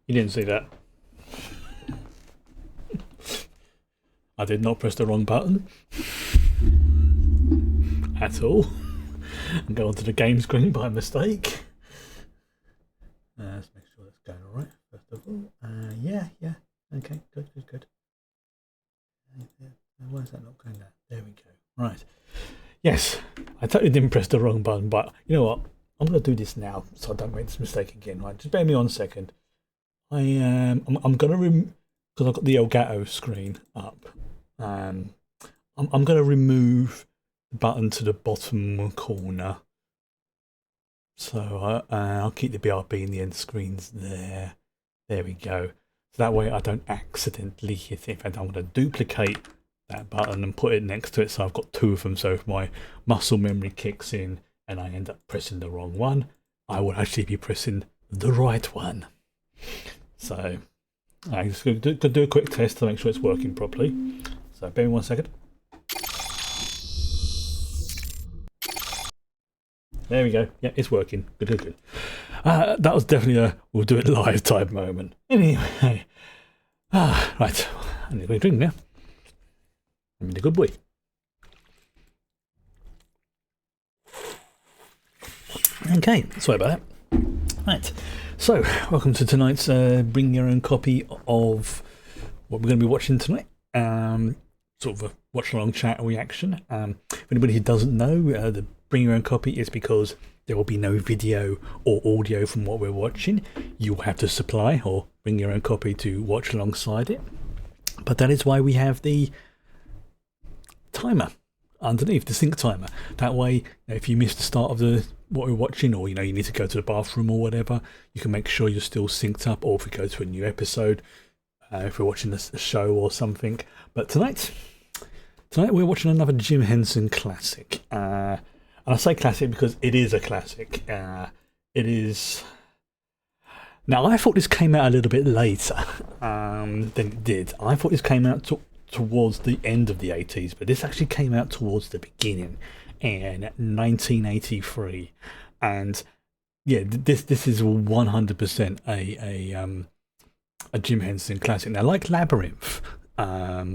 You didn't see that. I did not press the wrong button at all and go onto the game screen by mistake. Let's make sure that's going all right, first of all. Yeah. Okay, good. Why is that not going there? There we go. Right. Yes, I totally didn't press the wrong button, but you know what? I'm going to do this now so I don't make this mistake again. Right, just bear me on a second. I'm going to because I've got the Elgato screen up. I'm going to remove the button to the bottom corner. So I'll keep the BRB and the end screens there. There we go. So that way I don't accidentally hit it. In fact, I'm going to duplicate that button and put it next to it so I've got two of them. So if my muscle memory kicks in and I end up pressing the wrong one, I will actually be pressing the right one. So I'm just going to do a quick test to make sure it's working properly. So bear me 1 second. There we go. Yeah, it's working. Good. That was definitely a we'll do it live type moment. Anyway. Right. I need to drink now. I'm in a good boy. Okay, sorry about that. Right. So, welcome to tonight's bring your own copy of what we're going to be watching tonight. Sort of a watch along chat reaction. For anybody who doesn't know, the bring your own copy is because there will be no video or audio from what we're watching. You'll have to supply or bring your own copy to watch alongside it. But that is why we have the timer underneath, the sync timer. That way, if you miss the start of what we're watching, or you need to go to the bathroom or whatever, you can make sure you're still synced up. Or if we go to a new episode, if we're watching a show or something. But tonight we're watching another Jim Henson classic. And I say classic because it is a classic. It is. Now, I thought this came out a little bit later than it did. I thought this came out towards the end of the 80s, but this actually came out towards the beginning in 1983. And yeah, this is 100% a Jim Henson classic. Now, like Labyrinth, like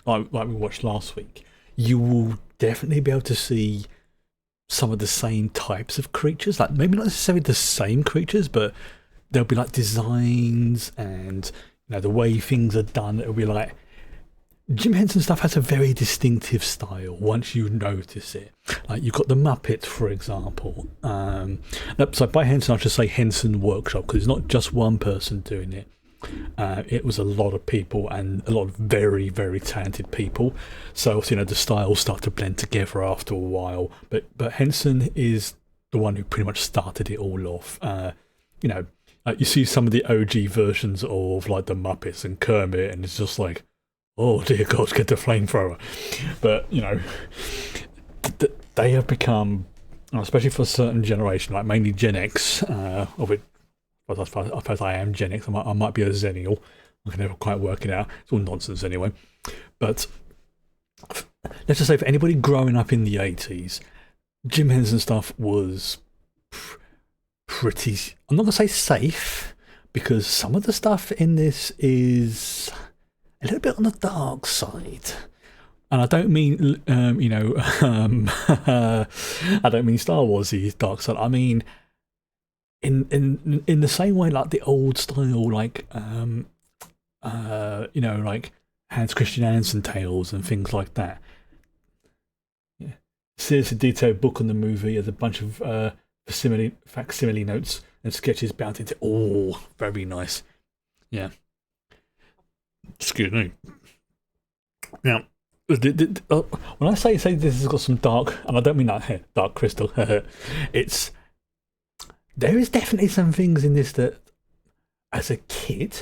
we watched last week, you will definitely be able to see some of the same types of creatures, like maybe not necessarily the same creatures, but there'll be like designs and the way things are done. It'll be like Jim Henson stuff has a very distinctive style once you notice it. Like you've got the Muppets, for example. So by Henson, I should say Henson Workshop, because it's not just one person doing it. It was a lot of people and a lot of very, very talented people. So the styles start to blend together after a while. But Henson is the one who pretty much started it all off. You see some of the OG versions of like the Muppets and Kermit, and it's just like, oh dear God, get the flamethrower. But they have become, especially for a certain generation, like mainly Gen X, of it. I suppose I am Gen X. I might be a Zennial. I can never quite work it out. It's all nonsense anyway. But let's just say for anybody growing up in the 80s, Jim Henson stuff was pretty... I'm not going to say safe, because some of the stuff in this is a little bit on the dark side. And I don't mean, I don't mean Star Wars' dark side. I mean... In the same way, like the old style, like like Hans Christian Andersen tales and things like that. Yeah, seriously detailed book on the movie as a bunch of facsimile notes and sketches bound into. Oh, very nice. Yeah. Excuse me. Now, when I say this has got some dark, and I don't mean that dark crystal. It's. There is definitely some things in this that, as a kid,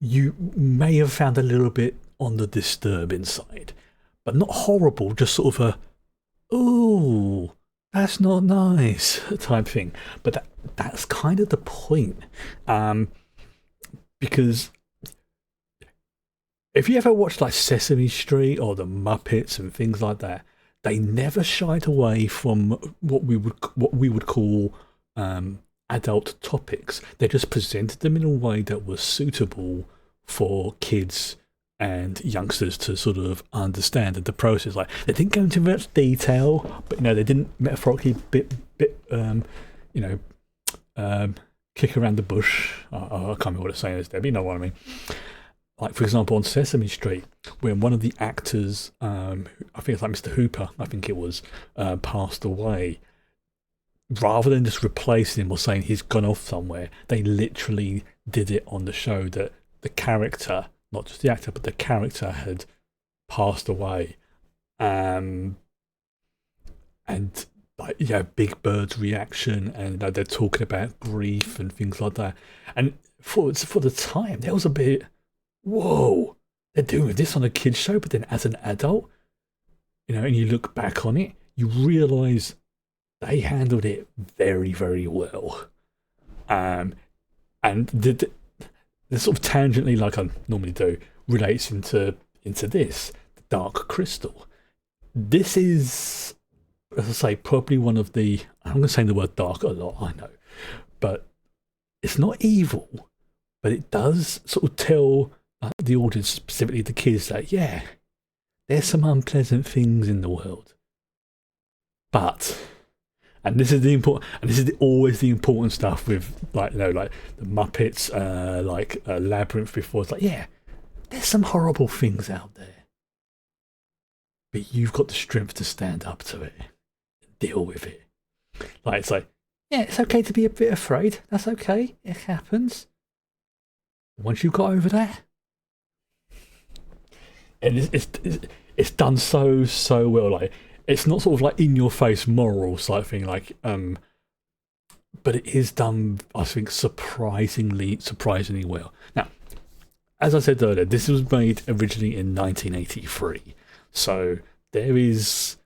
you may have found a little bit on the disturbing side, but not horrible, just sort of a, ooh, that's not nice type thing. But that's kind of the point, because if you ever watched like Sesame Street or the Muppets and things like that, they never shied away from what we would call adult topics. They just presented them in a way that was suitable for kids and youngsters to sort of understand the process. Like they didn't go into much detail, but they didn't metaphorically you know, kick around the bush. I can't remember what it's saying is there, but you know what I mean. Like for example, on Sesame Street, when one of the actors, I think it's like Mr. Hooper, I think it was, passed away. Rather than just replacing him or saying he's gone off somewhere, they literally did it on the show that the character, not just the actor, but the character had passed away. And like Big Bird's reaction, and they're talking about grief and things like that. And for the time, there was a bit, whoa, they're doing this on a kids show, but then as an adult, and you look back on it, you realise they handled it very, very well. And the sort of tangentially, like I normally do, relates into this, the Dark Crystal. This is, as I say, probably one of the, I'm going to say the word dark a lot, I know, but it's not evil, but it does sort of tell the audience, specifically the kids, that there's some unpleasant things in the world, but, and this is the important, and this is always the important stuff with like the Muppets, Labyrinth before. It's like, there's some horrible things out there, but you've got the strength to stand up to it, and deal with it. Like it's like, it's okay to be a bit afraid. That's okay. It happens. Once you've got over that, and it's done so well. Like it's not sort of like in your face moral type thing. Like but it is done, I think, surprisingly well. Now, as I said earlier, this was made originally in 1983, so there's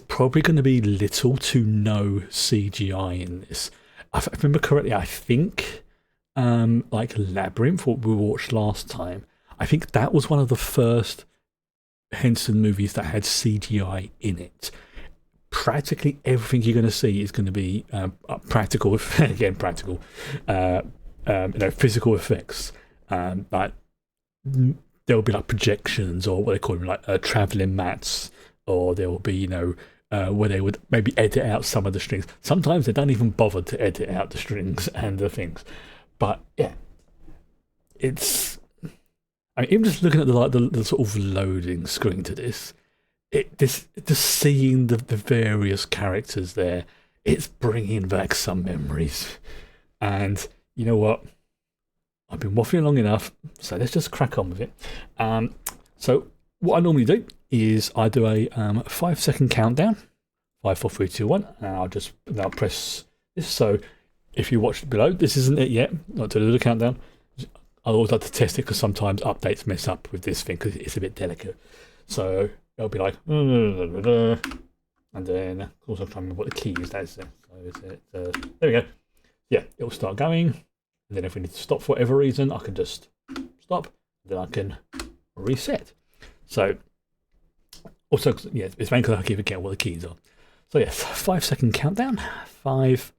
probably going to be little to no CGI in this. If I remember correctly, I think like Labyrinth, what we watched last time, I think that was one of the first Henson movies that had CGI in it. Practically everything you're going to see is going to be practical, again practical, physical effects. Like there will be like projections, or what they call them, like traveling mats, or there will be where they would maybe edit out some of the strings. Sometimes they don't even bother to edit out the strings and the things, but it's. I mean, even just looking at the sort of loading screen to this, just seeing the various characters there, it's bringing back some memories. And you know what? I've been waffling long enough, so let's just crack on with it. So what I normally do is I do a 5-second countdown, 5, 4, 3, 2, 1, and I'll press this. So if you watched below, this isn't it yet. Not to do the countdown. I always like to test it because sometimes updates mess up with this thing because it's a bit delicate. So it'll be like, and then also trying to remember what the key is. That is, so is it, there we go. Yeah, it'll start going. And then if we need to stop for whatever reason, I can just stop. Then I can reset. So also, it's mainly because I keep forgetting what the keys are. So yes, 5-second countdown. 5,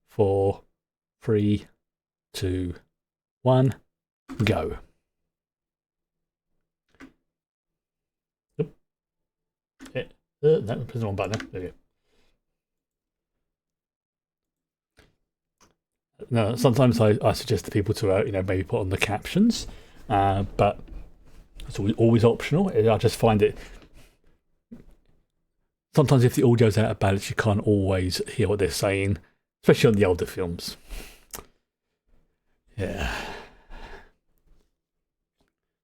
4, 3, 2, 1. Go. Oop. No, press the wrong button. There we go. No, sometimes I suggest to people to maybe put on the captions, but it's always optional. I just find it sometimes if the audio's out of balance, you can't always hear what they're saying, especially on the older films. Yeah.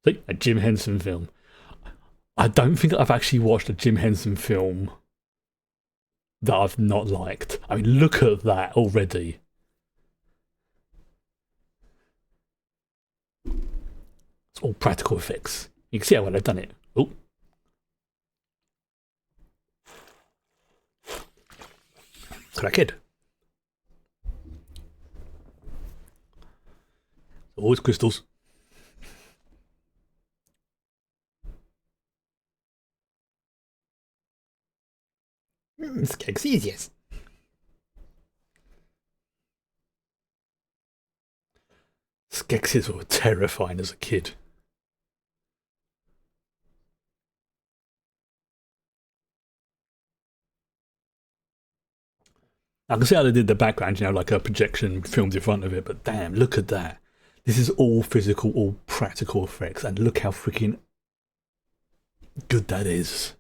So, a Jim Henson film. I don't think I've actually watched a Jim Henson film that I've not liked. I mean, look at that already. It's all practical effects. You can see how well they've done it. Oh. Crackhead. Always crystals. Skegsies, yes. Skeksis were terrifying as a kid. I can see how they did the background, like a projection filmed in front of it, but damn, look at that. This is all physical, all practical effects, and look how freaking good that is.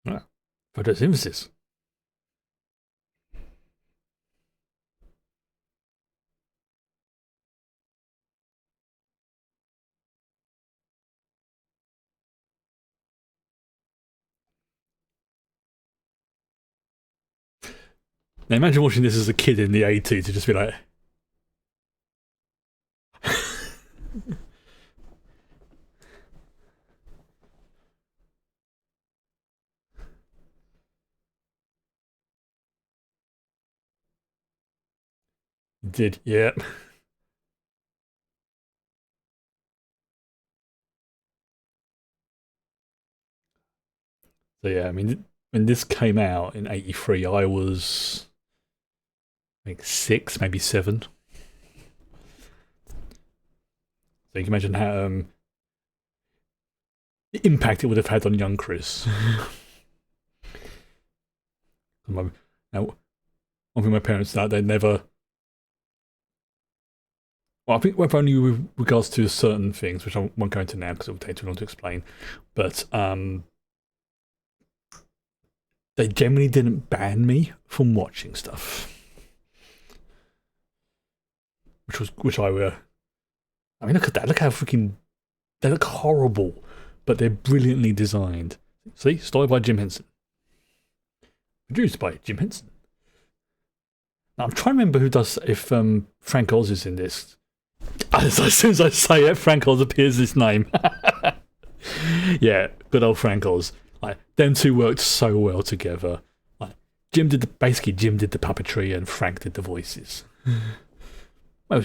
Yeah. Photosynthesis. Now imagine watching this as a kid in the 80s to just be like, did, yeah. So yeah, I mean, when this came out in '83, I was like 6, maybe 7. So you can imagine how impact it would have had on young Chris. Now, one thing my parents said, they never. Well, I think with only with regards to certain things, which I won't go into now because it will take too long to explain. But they generally didn't ban me from watching stuff, which I were. I mean, look at that! Look how freaking they look horrible, but they're brilliantly designed. See, started by Jim Henson, produced by Jim Henson. Now, I'm trying to remember who does if Frank Oz is in this. As soon as I say it, Frank Oz appears his name. Yeah, good old Frank Oz. Like them two worked so well together. Like Jim did the puppetry and Frank did the voices. Well,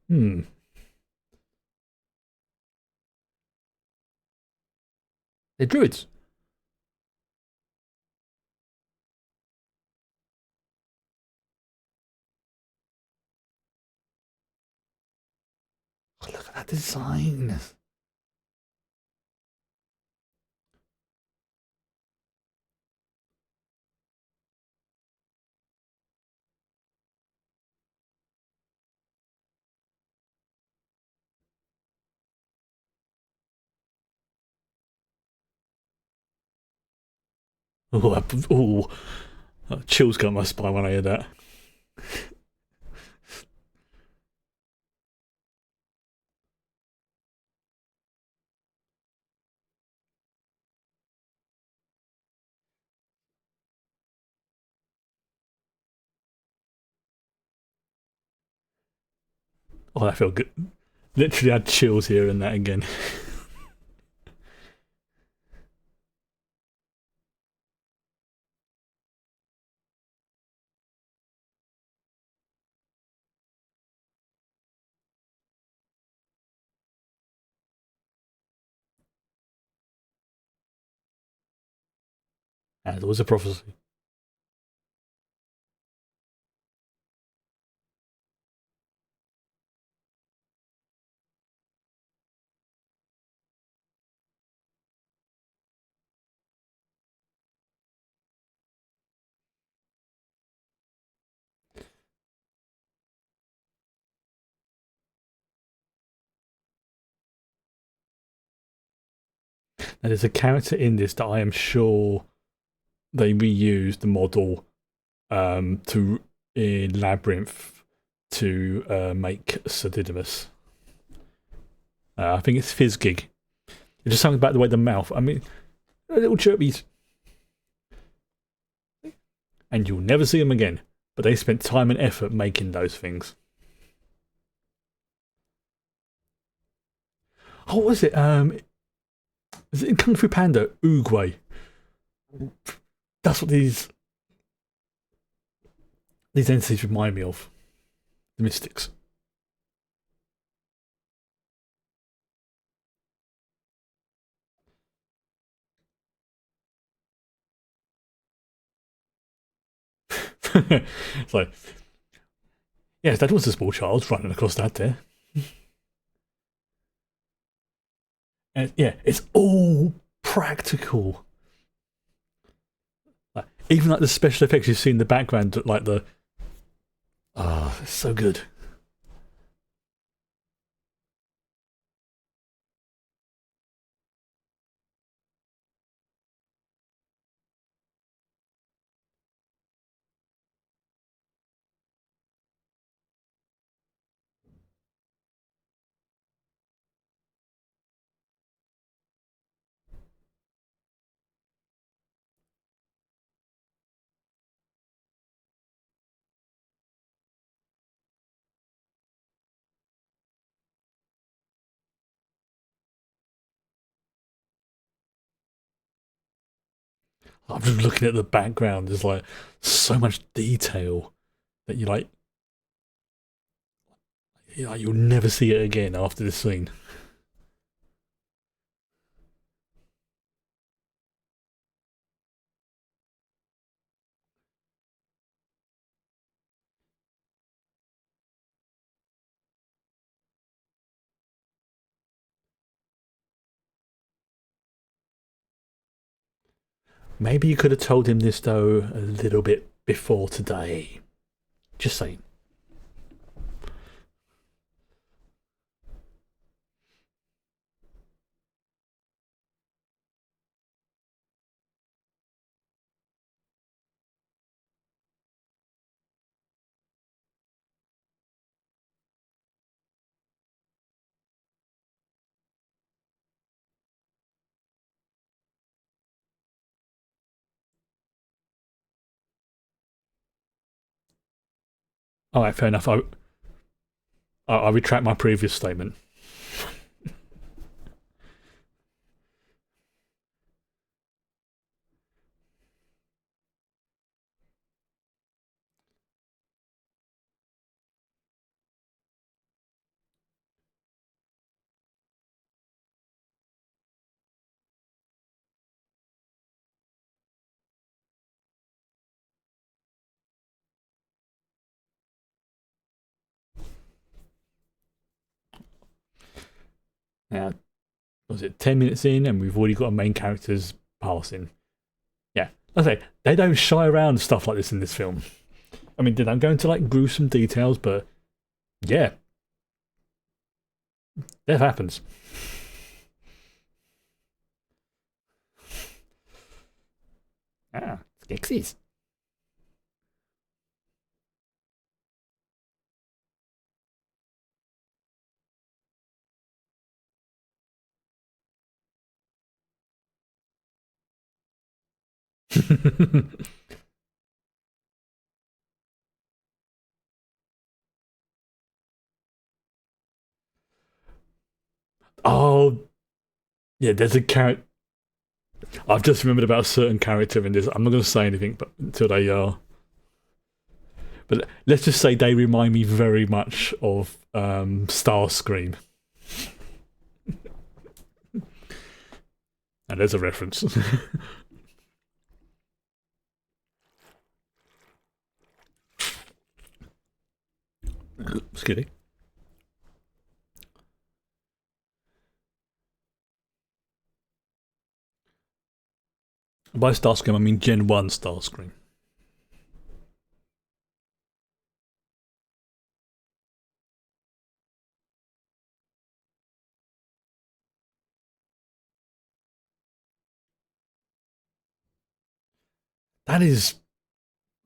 hmm, they're druids. Oh, look at that design. Oh, chills got my spine when I hear that. Oh, I feel good. Literally had chills here and that again. As was a prophecy. And there's a character in this that I am sure they reused the model to in Labyrinth to make Sir Didymus. I think it's Fizzgig. It's just something about the way the mouth. I mean, a little chirpies. And you'll never see them again. But they spent time and effort making those things. Oh, what was it? Is it in Kung Fu Panda? Oogway. That's what these entities remind me of. The Mystics. So, yes, that was a small child running across that there. And yeah, it's all practical. Like, even like the special effects you see in the background, like the it's so good. I'm just looking at the background. There's like so much detail that you'll never see it again after this scene. Maybe you could have told him this though a little bit before today. Just saying. All right, fair enough. I retract my previous statement. Now, was it 10 minutes in, and we've already got a main characters passing? Yeah, I say they don't shy around stuff like this in this film. I mean, they don't go into like gruesome details, but yeah, death happens. Ah, Skeksis. Oh, yeah, there's a character. I've just remembered about a certain character in this. I'm not going to say anything, but until they are. But let's just say they remind me very much of Starscream. And there's a reference. Skitty. By Starscream, I mean Gen 1 Starscream. That is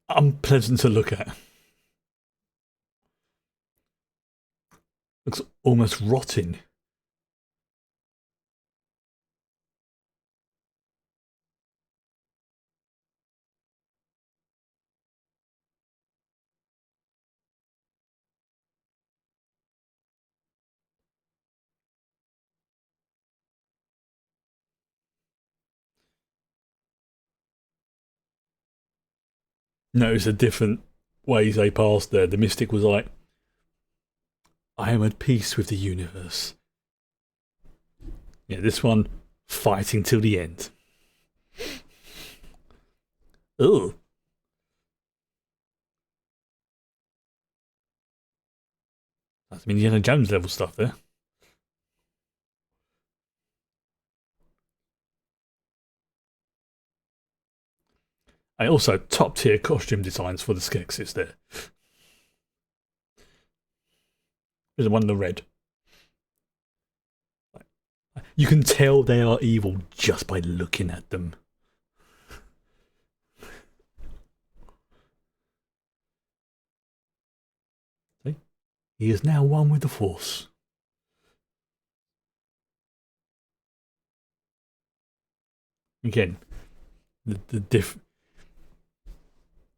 unpleasant to look at. Looks almost rotting. Notice the different ways they passed there. The mystic was like, I am at peace with the universe. Yeah, this one, fighting till the end. Ugh. That's Indiana Jones level stuff there. And also top tier costume designs for the Skeksis there. There's the one in the red. You can tell they are evil just by looking at them. See? He is now one with the Force. Again, the diff.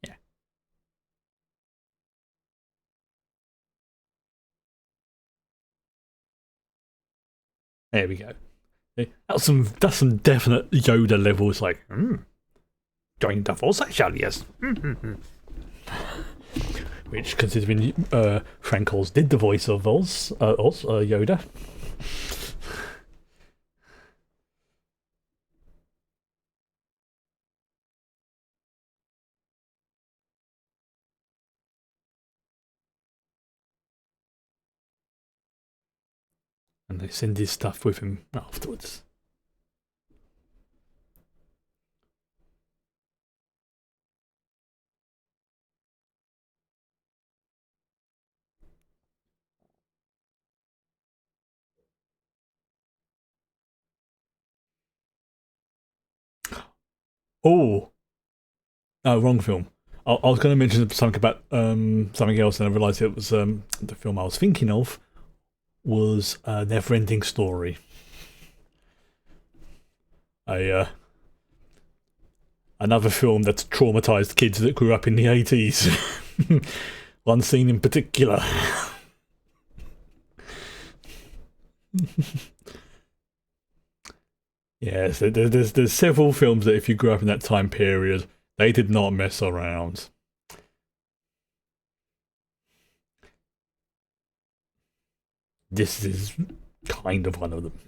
Yeah. There we go. That's some definite Yoda levels. Like, join the Force, I shall, yes. Which, considering Frank Oz did the voice of Yoda. And they send his stuff with him afterwards. Oh, no, wrong film. I was going to mention something about something else, and I realised it was the film I was thinking of was Never-Ending Story. Another film that's traumatised kids that grew up in the 80s. One scene in particular. Yes, there's several films that if you grew up in that time period, they did not mess around. This is kind of one of them.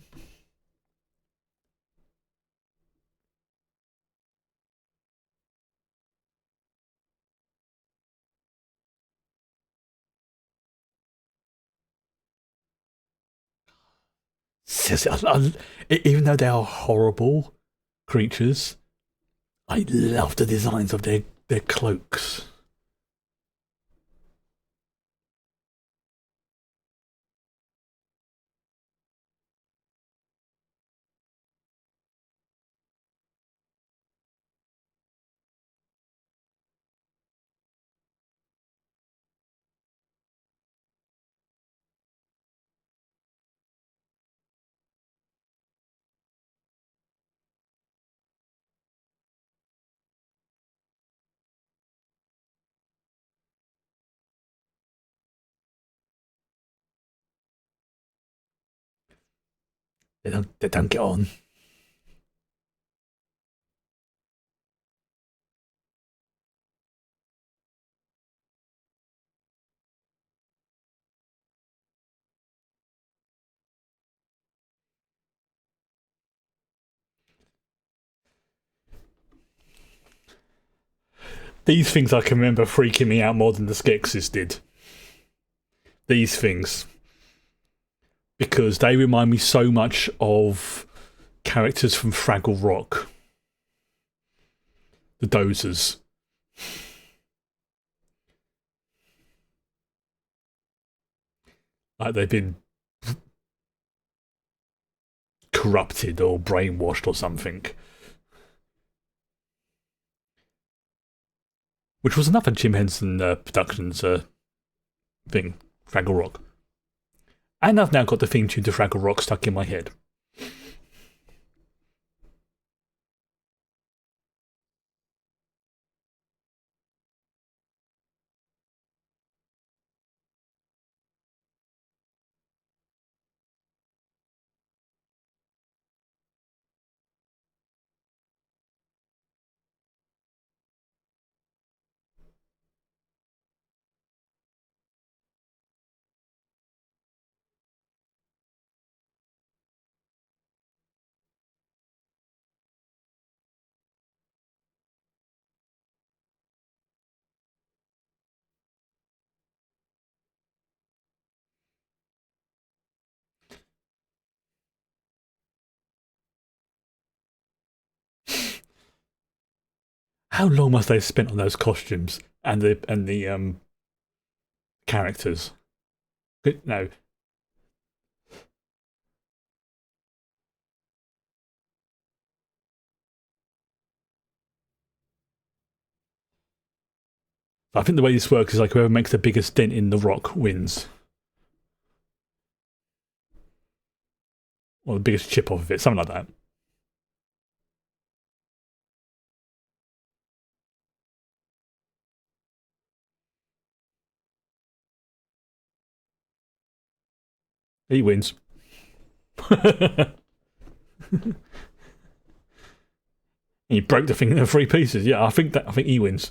Even though they are horrible creatures, I love the designs of their cloaks. They don't get on. These things I can remember freaking me out more than the Skeksis did. These things. Because they remind me so much of characters from Fraggle Rock. The Dozers. Like they've been corrupted or brainwashed or something. which was another Jim Henson Productions thing, Fraggle Rock. And I've now got the theme tune to Fraggle Rock stuck in my head. How long must they have spent on those costumes and the characters? No, I think the way this works is like whoever makes the biggest dent in the rock wins, or the biggest chip off of it, something like that. He wins. He broke the thing into 3 pieces. Yeah, I think he wins.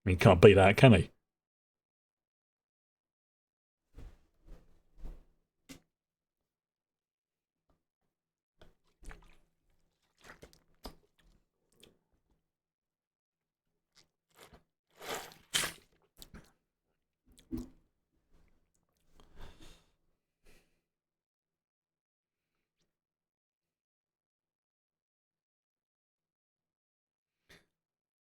He can't beat that, can he?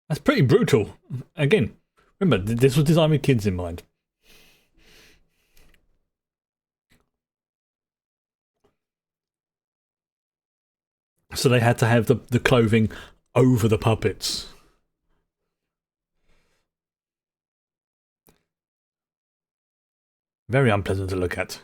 That's pretty brutal. Again, remember, this was designed with kids in mind. So they had to have the clothing over the puppets. Very unpleasant to look at.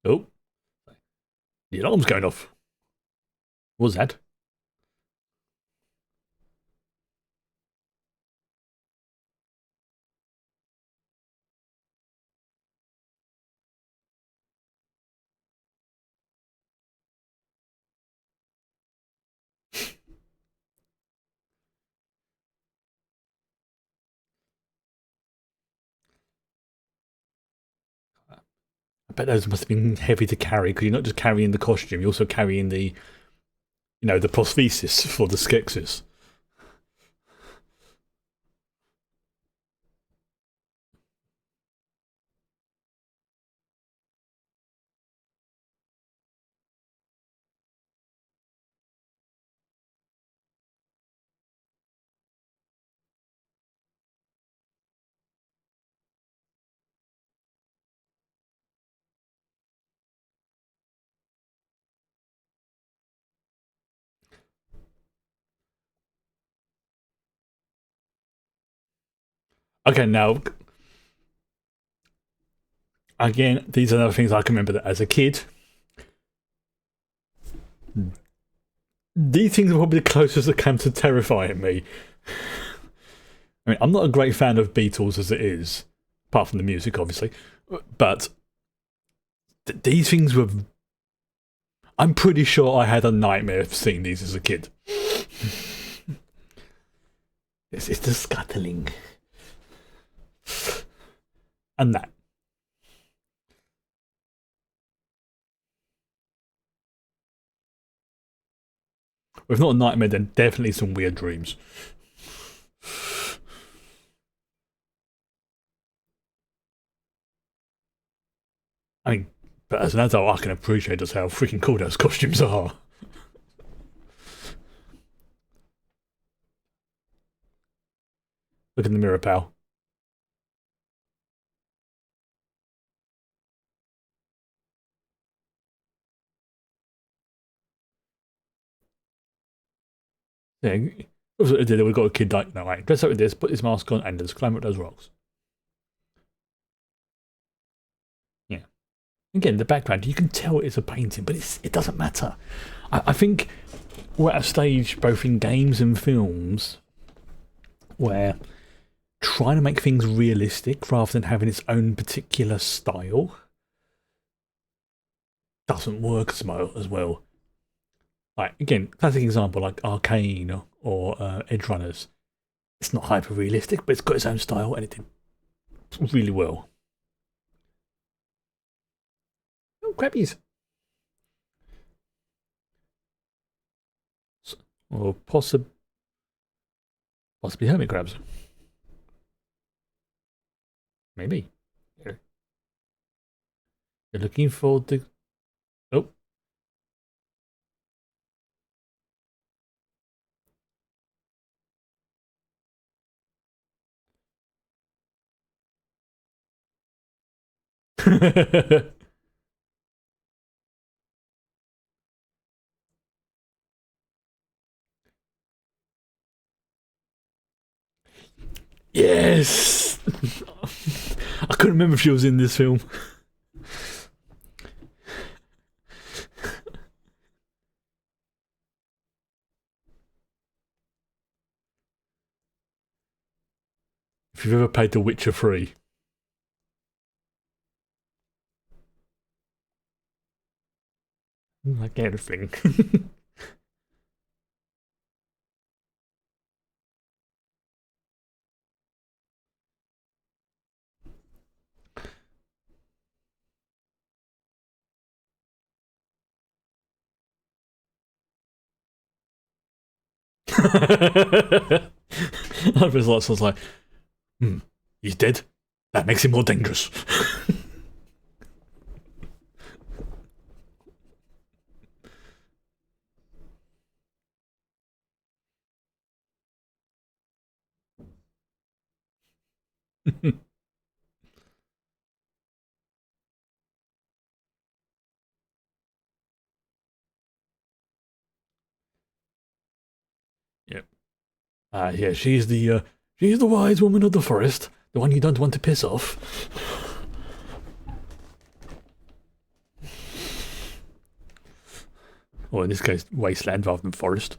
Oh, the alarm's going off. What was that? I bet those must have been heavy to carry because you're not just carrying the costume, you're also carrying the prosthesis for the Skeksis. Okay, now again, these are the things I can remember that as a kid. These things are probably the closest that came to terrifying me. I mean, I'm not a great fan of Beatles as it is, apart from the music, obviously. But these things were. I'm pretty sure I had a nightmare of seeing these as a kid. It's the scuttling. And that. If not a nightmare, then definitely some weird dreams. I mean, but as an adult, I can appreciate just how freaking cool those costumes are. Look in the mirror, pal. Yeah, that's what they did. We've got a kid like, no, right, dress up with this, put this mask on, and just climb up those rocks. Yeah. Again, the background, you can tell it's a painting, but it doesn't matter. I think we're at a stage, both in games and films, where trying to make things realistic rather than having its own particular style doesn't work as well. Like, again, classic example like Arcane or Edge Runners. It's not hyper realistic, but it's got its own style and it did really well. Oh, crabbies. Or possibly hermit crabs. Maybe. You're looking for the. Oh. Yes! I couldn't remember if she was in this film. If you've ever played The Witcher 3, like everything. I was like, hmm, he's dead. That makes him more dangerous. Yep. Yeah, she's the wise woman of the forest, the one you don't want to piss off. Or in this case, wasteland rather than forest.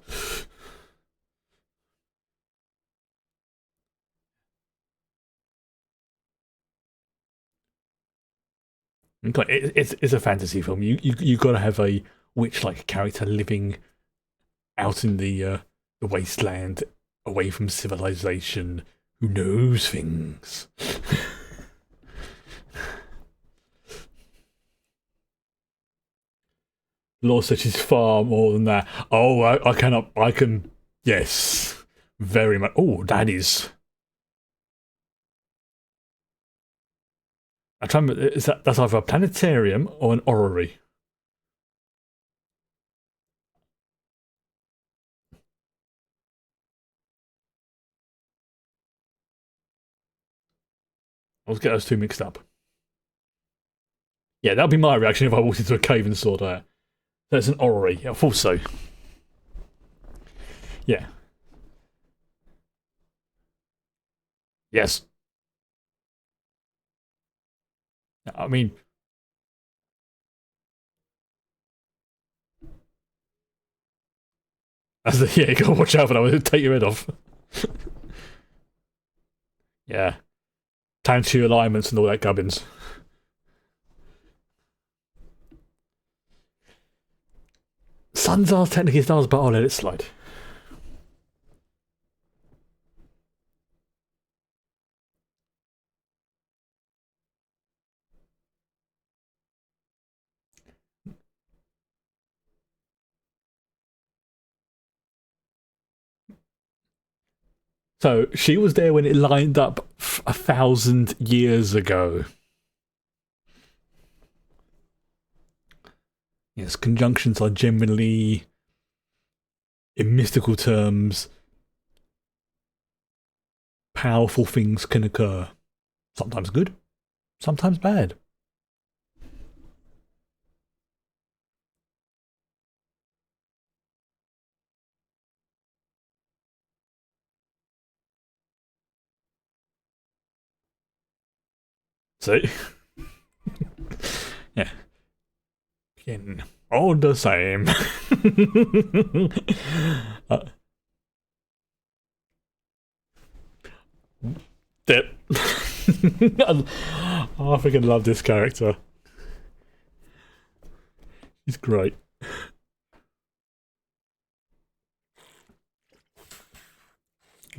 Okay, it's a fantasy film. You got to have a witch-like character living out in the wasteland, away from civilization, who knows things. Law says she's far more than that. Oh, I cannot. I can. Yes, very much. Oh, that is. I'm trying. Is that's either a planetarium or an orrery? I was get those two mixed up. Yeah, that'd be my reaction if I walked into a cave and saw that. That's an orrery. I thought so. Yeah. Yes. I mean, yeah, you gotta watch out for that. It'll take your head off. Yeah. Tantu alignments and all that gubbins. Suns are technically stars, but I'll let it slide. So she was there when it lined up 1,000 years ago. Yes, conjunctions are generally, in mystical terms, powerful things can occur. Sometimes good, sometimes bad. See? Yeah. Again, all the same. uh, that. I freaking love this character. He's great.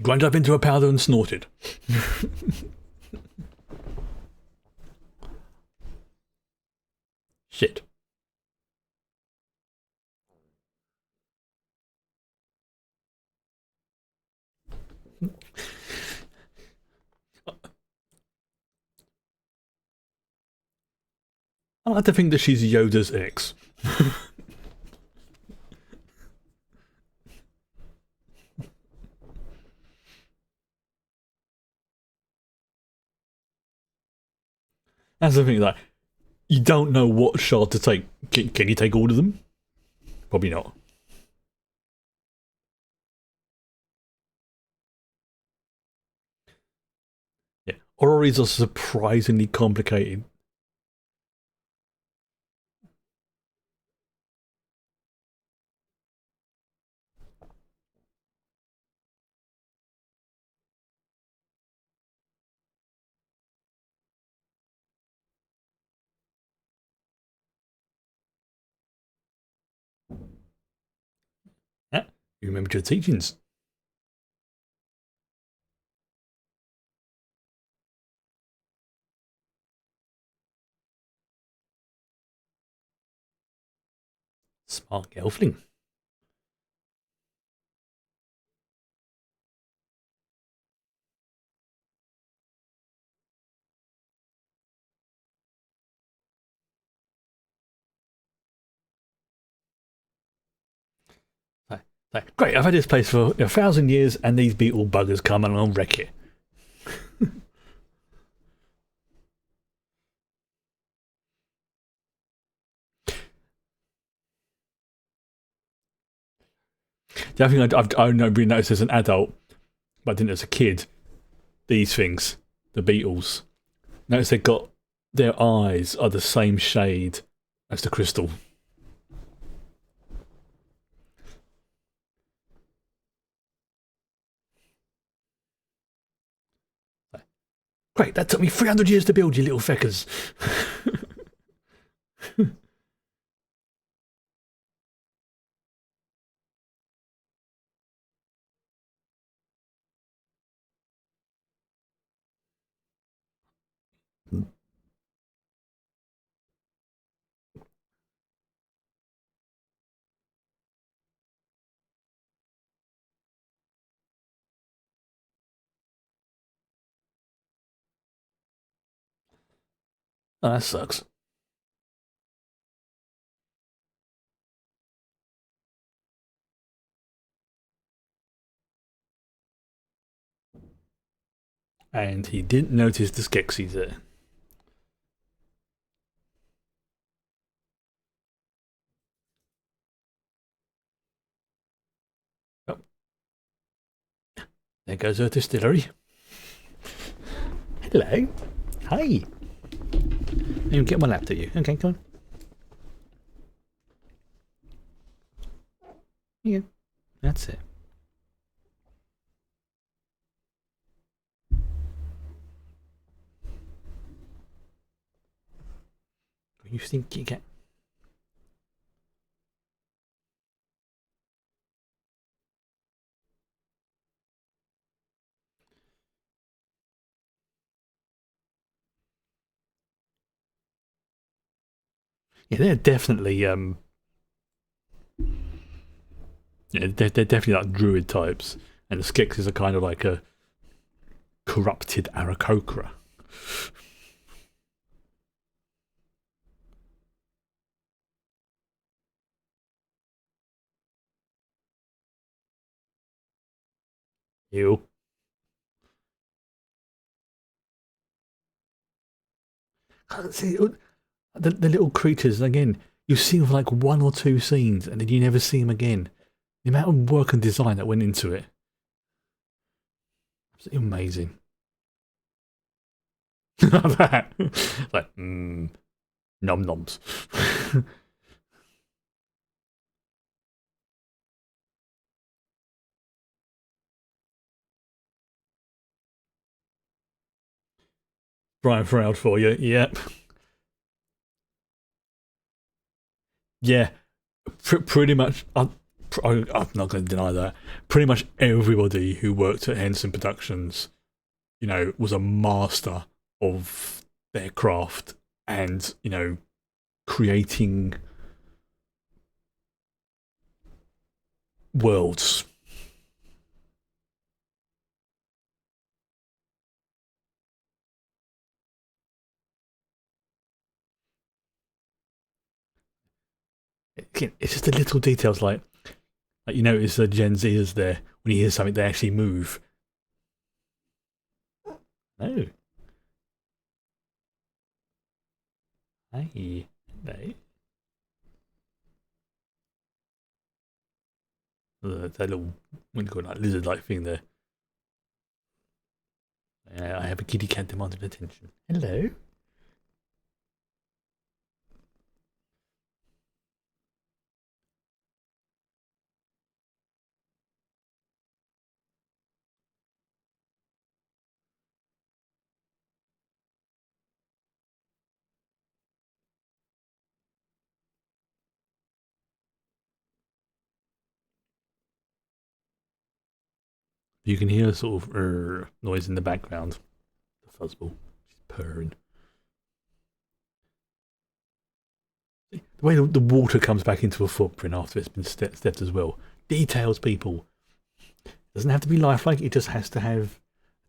Grind up into a powder and snorted. Shit. I like to think that she's Yoda's ex. That's the thing, like, you don't know what shard to take. Can you take all of them? Probably not. Yeah. Ororis are surprisingly complicated. Yeah. You remembered your teachings. Smart gelfling. Like, great, I've had this place for 1,000 years and these beetle buggers come and I'll wreck it. The other thing I've only really noticed as an adult, but I didn't as a kid, these things, the beetles. Notice they've got, their eyes are the same shade as the crystal. Great, that took me 300 years to build, you little feckers. Oh, that sucks. And he didn't notice the Skeksis there. Oh, there goes her distillery. Hello. Hi. You get my lap to you. Okay, come on. Yeah, that's it. You stinky cat. Yeah, they're definitely yeah, they're definitely like druid types, and the Skeksis are kind of like a corrupted Aarakocra. Ew. See, the little creatures, again, you see them for like one or two scenes and then you never see them again. The amount of work and design that went into it. Absolutely amazing. That. Like, nom noms. Brian Froud for you. Yep. Yeah. Pretty much. I'm not going to deny that. Pretty much everybody who worked at Henson Productions, was a master of their craft and, creating worlds. It's just the little details like you notice the Gen Zers there when you hear something they actually move. Oh, hey, hey. That little what do you call it, like lizard-like thing there. I have a kitty cat demanding attention. Hello. You can hear a sort of noise in the background. The fuzzball, she's purring. The way the water comes back into a footprint after it's been stepped as well. Details, people. It doesn't have to be lifelike. It just has to have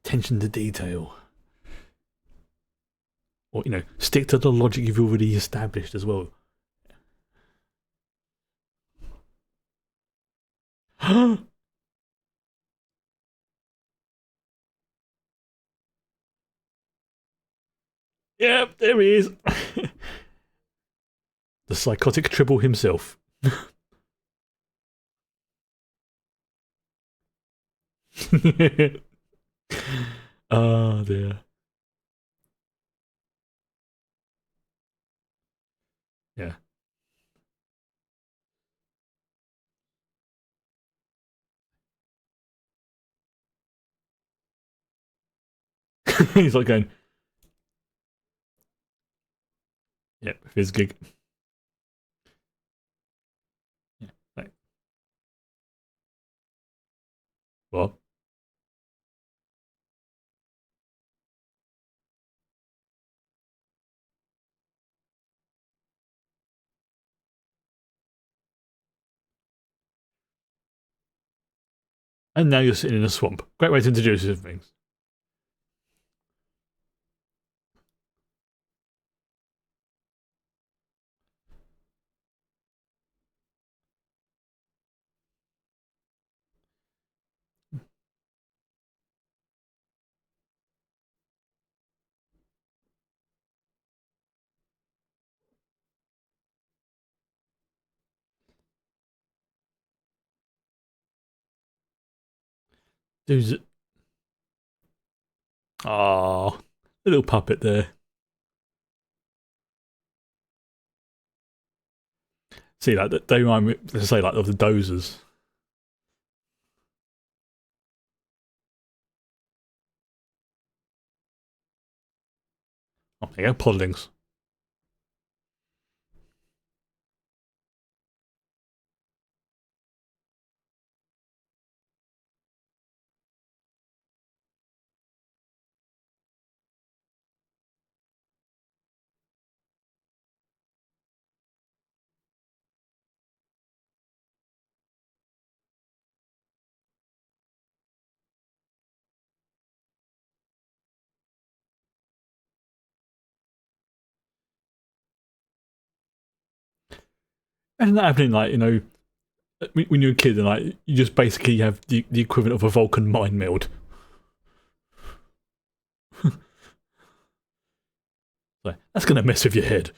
attention to detail. Or stick to the logic you've already established as well. Yep, there he is. The psychotic Tribble himself. Oh dear. Yeah. He's like going, yep, his gig. Yeah. Right. Well, and now you're sitting in a swamp. Great way to introduce things. Who's oh, little puppet there. See, like they remind me, let's say, like of the dozers. Oh, there you go, podlings. imagine that happening, like, when you're a kid and like you just basically have the equivalent of a Vulcan mind meld. Like, that's gonna mess with your head.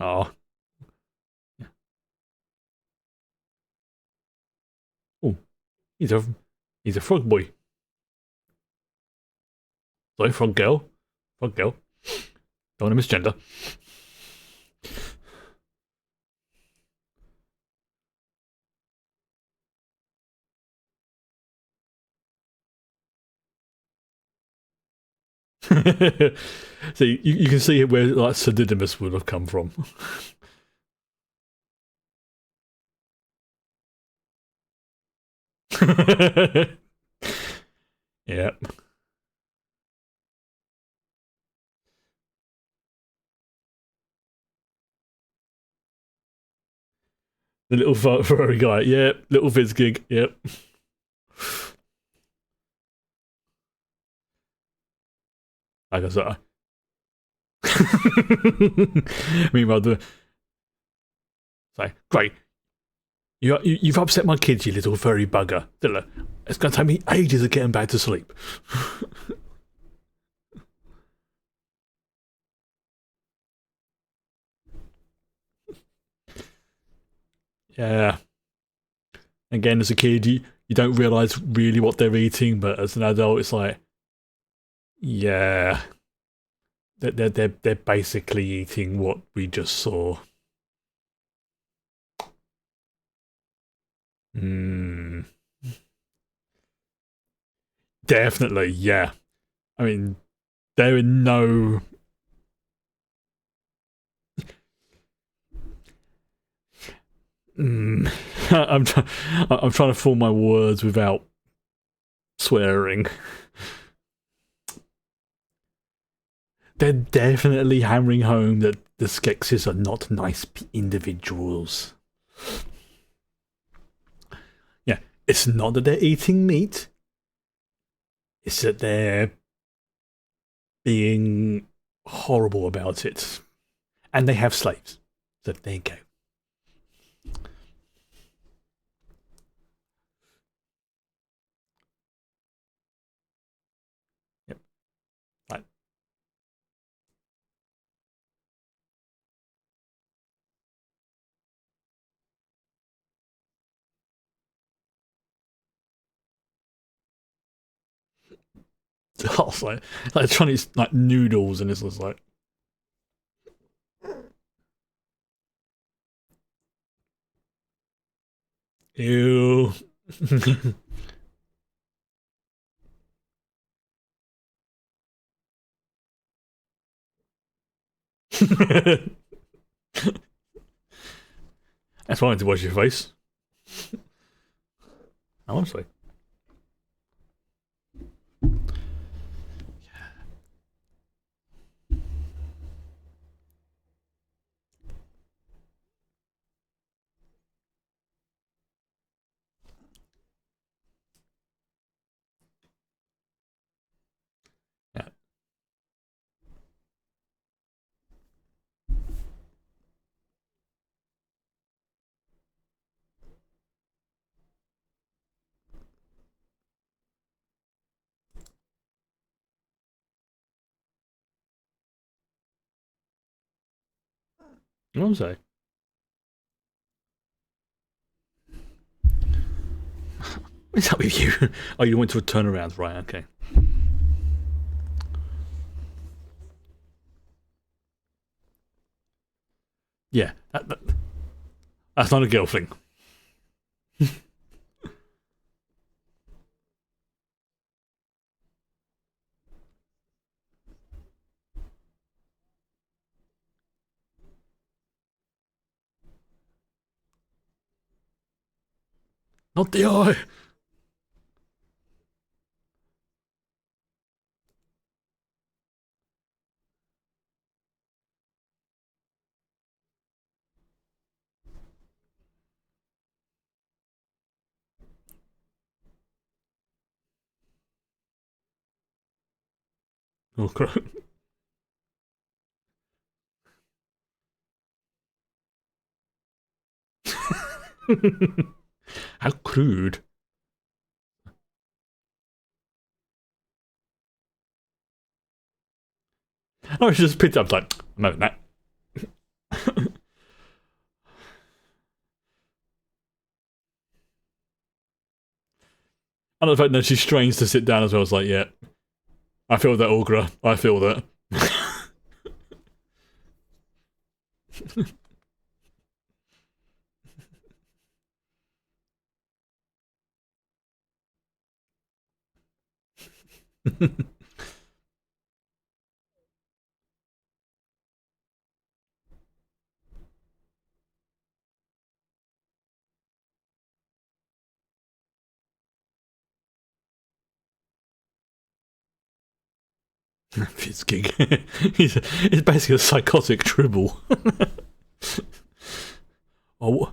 Oh, oh, he's a he's a frog boy. Sorry, frog girl, frog girl. Don't want to misgender. So you can see where like Sedidimus would have come from. Yeah, the little furry guy. Yep, little Viz gig. Yep. Like I said. Meanwhile, the say, great. You've upset my kids, you little furry bugger. Dilla, it's going to take me ages of getting back to sleep. Yeah. Again, as a kid, you don't realise really what they're eating, but as an adult, it's like, yeah, they're basically eating what we just saw. Hmm. Definitely, yeah. I mean, there are no. Mm, I'm trying to form my words without swearing. They're definitely hammering home that the Skeksis are not nice individuals. Yeah, it's not that they're eating meat, it's that they're being horrible about it. And they have slaves. So there you go. Yep. Right. It's like trying to eat like noodles, and it's just like, ew. That's why I wanted to wash your face. Honestly. Yeah. What am I saying? What's up with you? Oh, you went to a turnaround, right? Okay. Yeah, that's not a girl thing. Not the eye. Oh, crap. How crude. I just picked it up like, I'm having that. And the fact that she strains to sit down as well, I was like, yeah, I feel that, Augra. I feel that. Fitzgig. He's basically a psychotic tribble. Oh,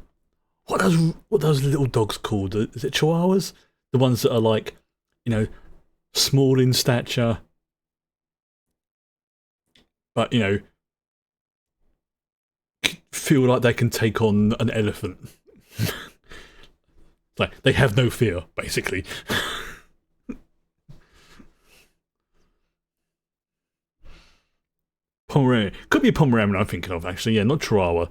what are those little dogs called? Is it Chihuahuas? The ones that are like, you know, small in stature, but you know, feel like they can take on an elephant. Like they have no fear, basically. Pomeranian. Could be a Pomeranian I'm thinking of, actually. Yeah, not Chihuahua.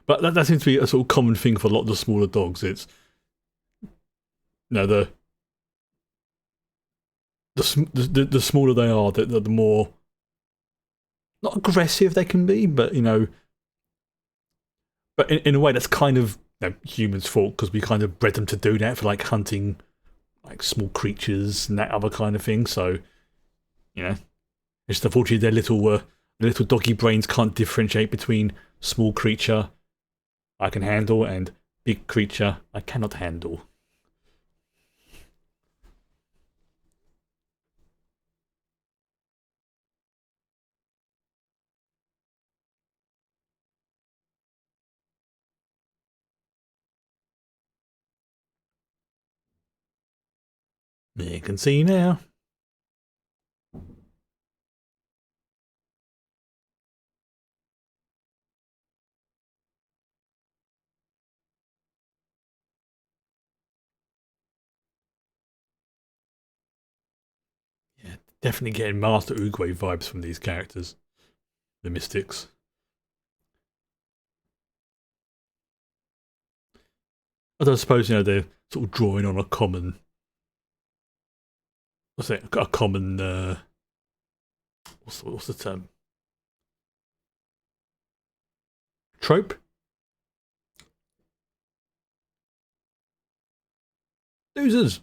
But that seems to be a sort of common thing for a lot of the smaller dogs. It's, you know, the smaller they are, the more, not aggressive they can be, but, you know, but in a way that's kind of, you know, humans' fault, because we kind of bred them to do that for like hunting like small creatures and that other kind of thing. So, you know, it's unfortunately their little doggy brains can't differentiate between small creature I can handle and big creature I cannot handle. You can see now. Yeah, definitely getting Master Oogway vibes from these characters, the Mystics. Although I suppose, you know, they're sort of drawing on a common, what's it? A common, what's the term? Trope? Losers.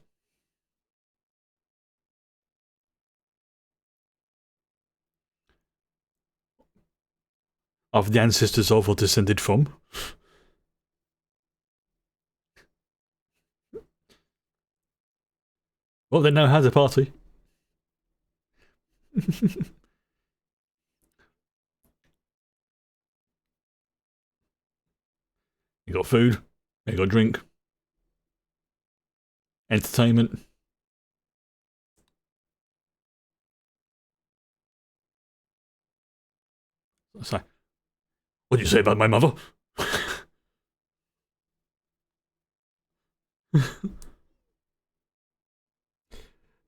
Of the ancestors of or descended from. Well, they know how to party. You got food, you got drink, entertainment. So, what do you say about my mother?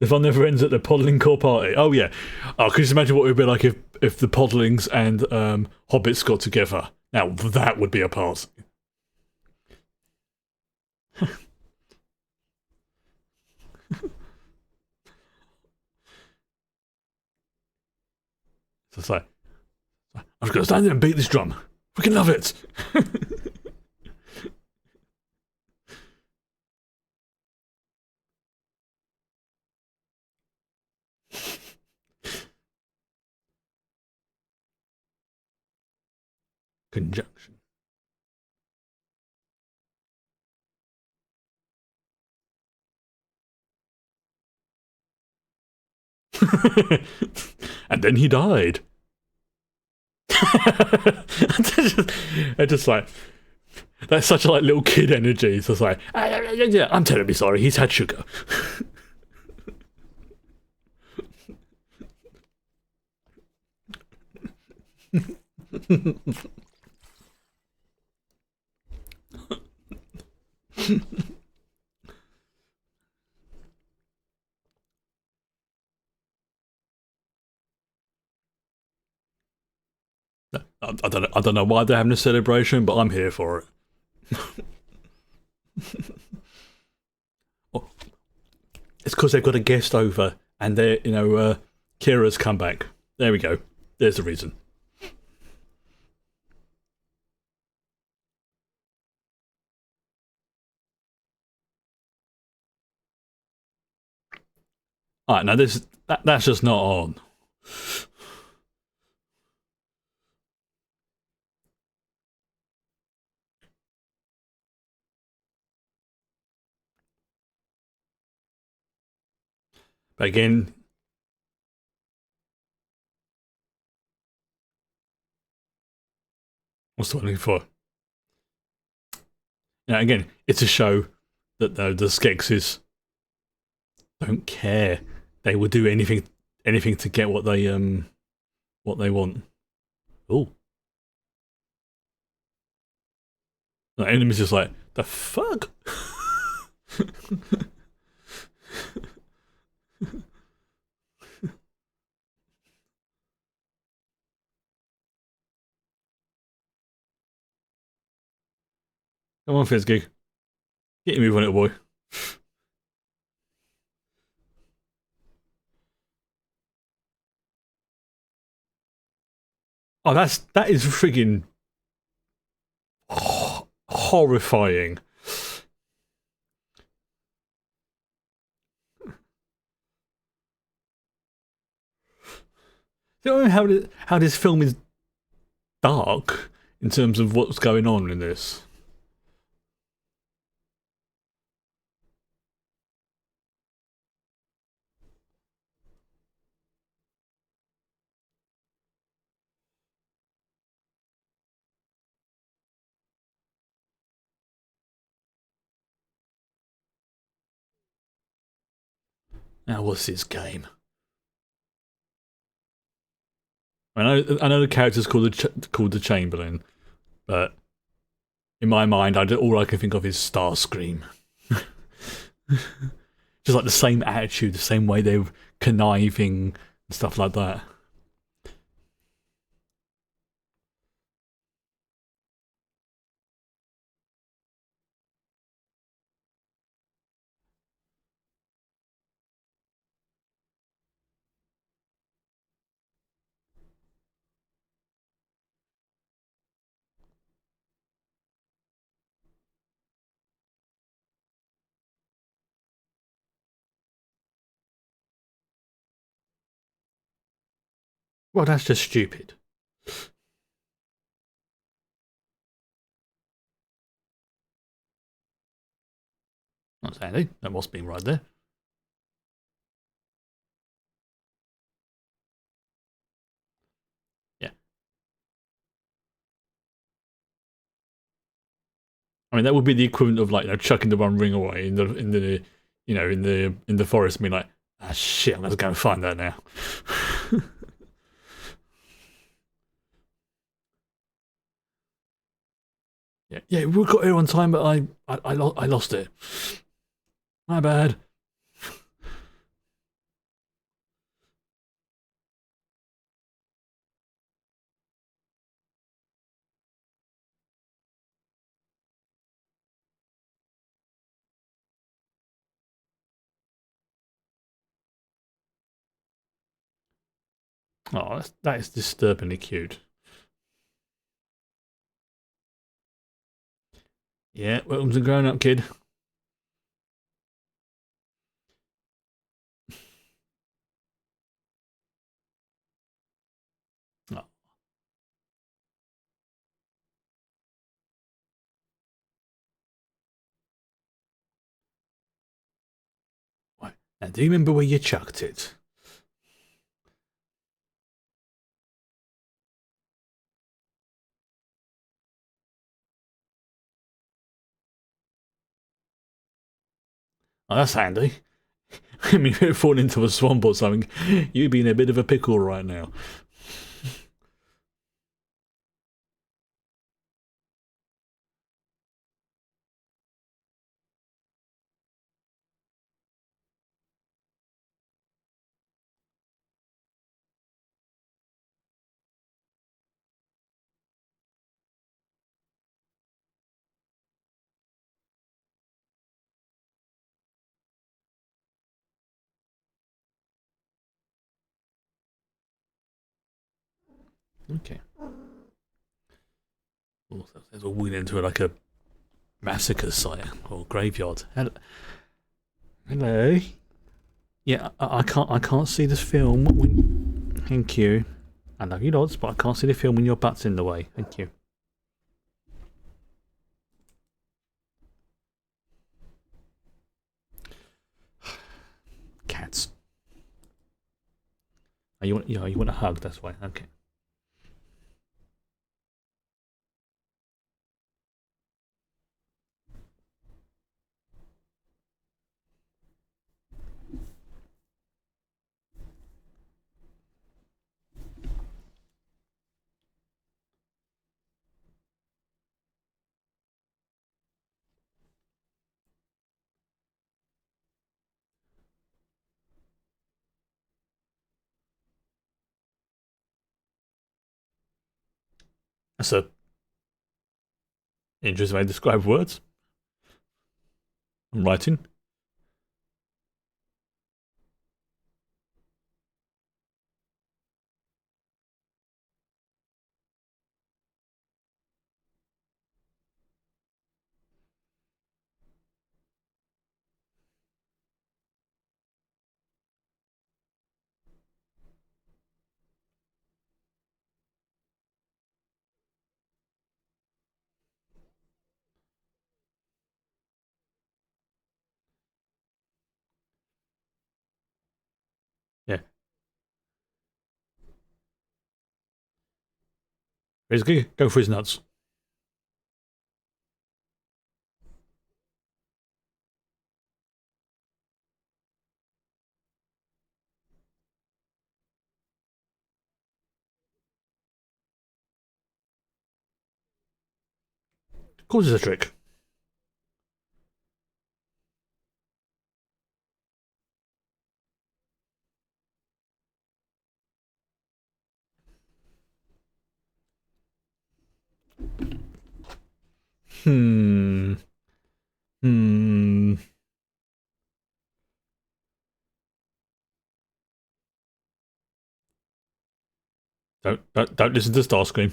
The fun never ends at the Podling Core party. Oh yeah. Oh, can you just imagine what it would be like if the Podlings and Hobbits got together? Now that would be a party. So it's like, I'm just gonna stand there and beat this drum. We can love it. Conjunction. And then he died. I just like, that's such a like little kid energy. So it's like, yeah, I'm terribly sorry. He's had sugar. I don't know why they're having a celebration, but I'm here for it. Oh, it's because they've got a guest over, and they're Kira's come back. There we go. There's the reason. All right, now that's just not on. But again, what's the one looking for? Again, it's a show that the Skeksis don't care. They will do anything to get what they want. Oh, the enemy's just like, the fuck. Come on, Fizzgig. Get your move on it, boy. Oh, that is friggin' horrifying. You know how this film is dark in terms of what's going on in this. Now, what's this game? I know the character's called the Chamberlain, but in my mind, all I can think of is Starscream. Just like the same attitude, the same way they're conniving and stuff like that. Well, that's just stupid. That's handy. That must be right there. Yeah. I mean, that would be the equivalent of like chucking the One Ring away in the forest, and being like, ah, shit, I'm gonna go and find that now. Yeah, we got here on time, but I lost it. My bad. Oh, that is disturbingly cute. Yeah, welcome to Grown Up Kid. Oh, right. Now, do you remember where you chucked it? Oh, that's handy. I mean, if you fall into a swamp or something, you'd be in a bit of a pickle right now. Okay. Oh, there's all wheeled into like a massacre site or graveyard. Hello. Yeah, I can't see this film. Thank you. I love you lots, but I can't see the film when your butt's in the way. Thank you. Cats. Oh, you want a hug? That's why. Okay. That's a interesting way to describe words. I'm writing. Yeah. Basically, go for his nuts. Of course, it's a trick. Hmm. Hmm. Don't listen to Starscream.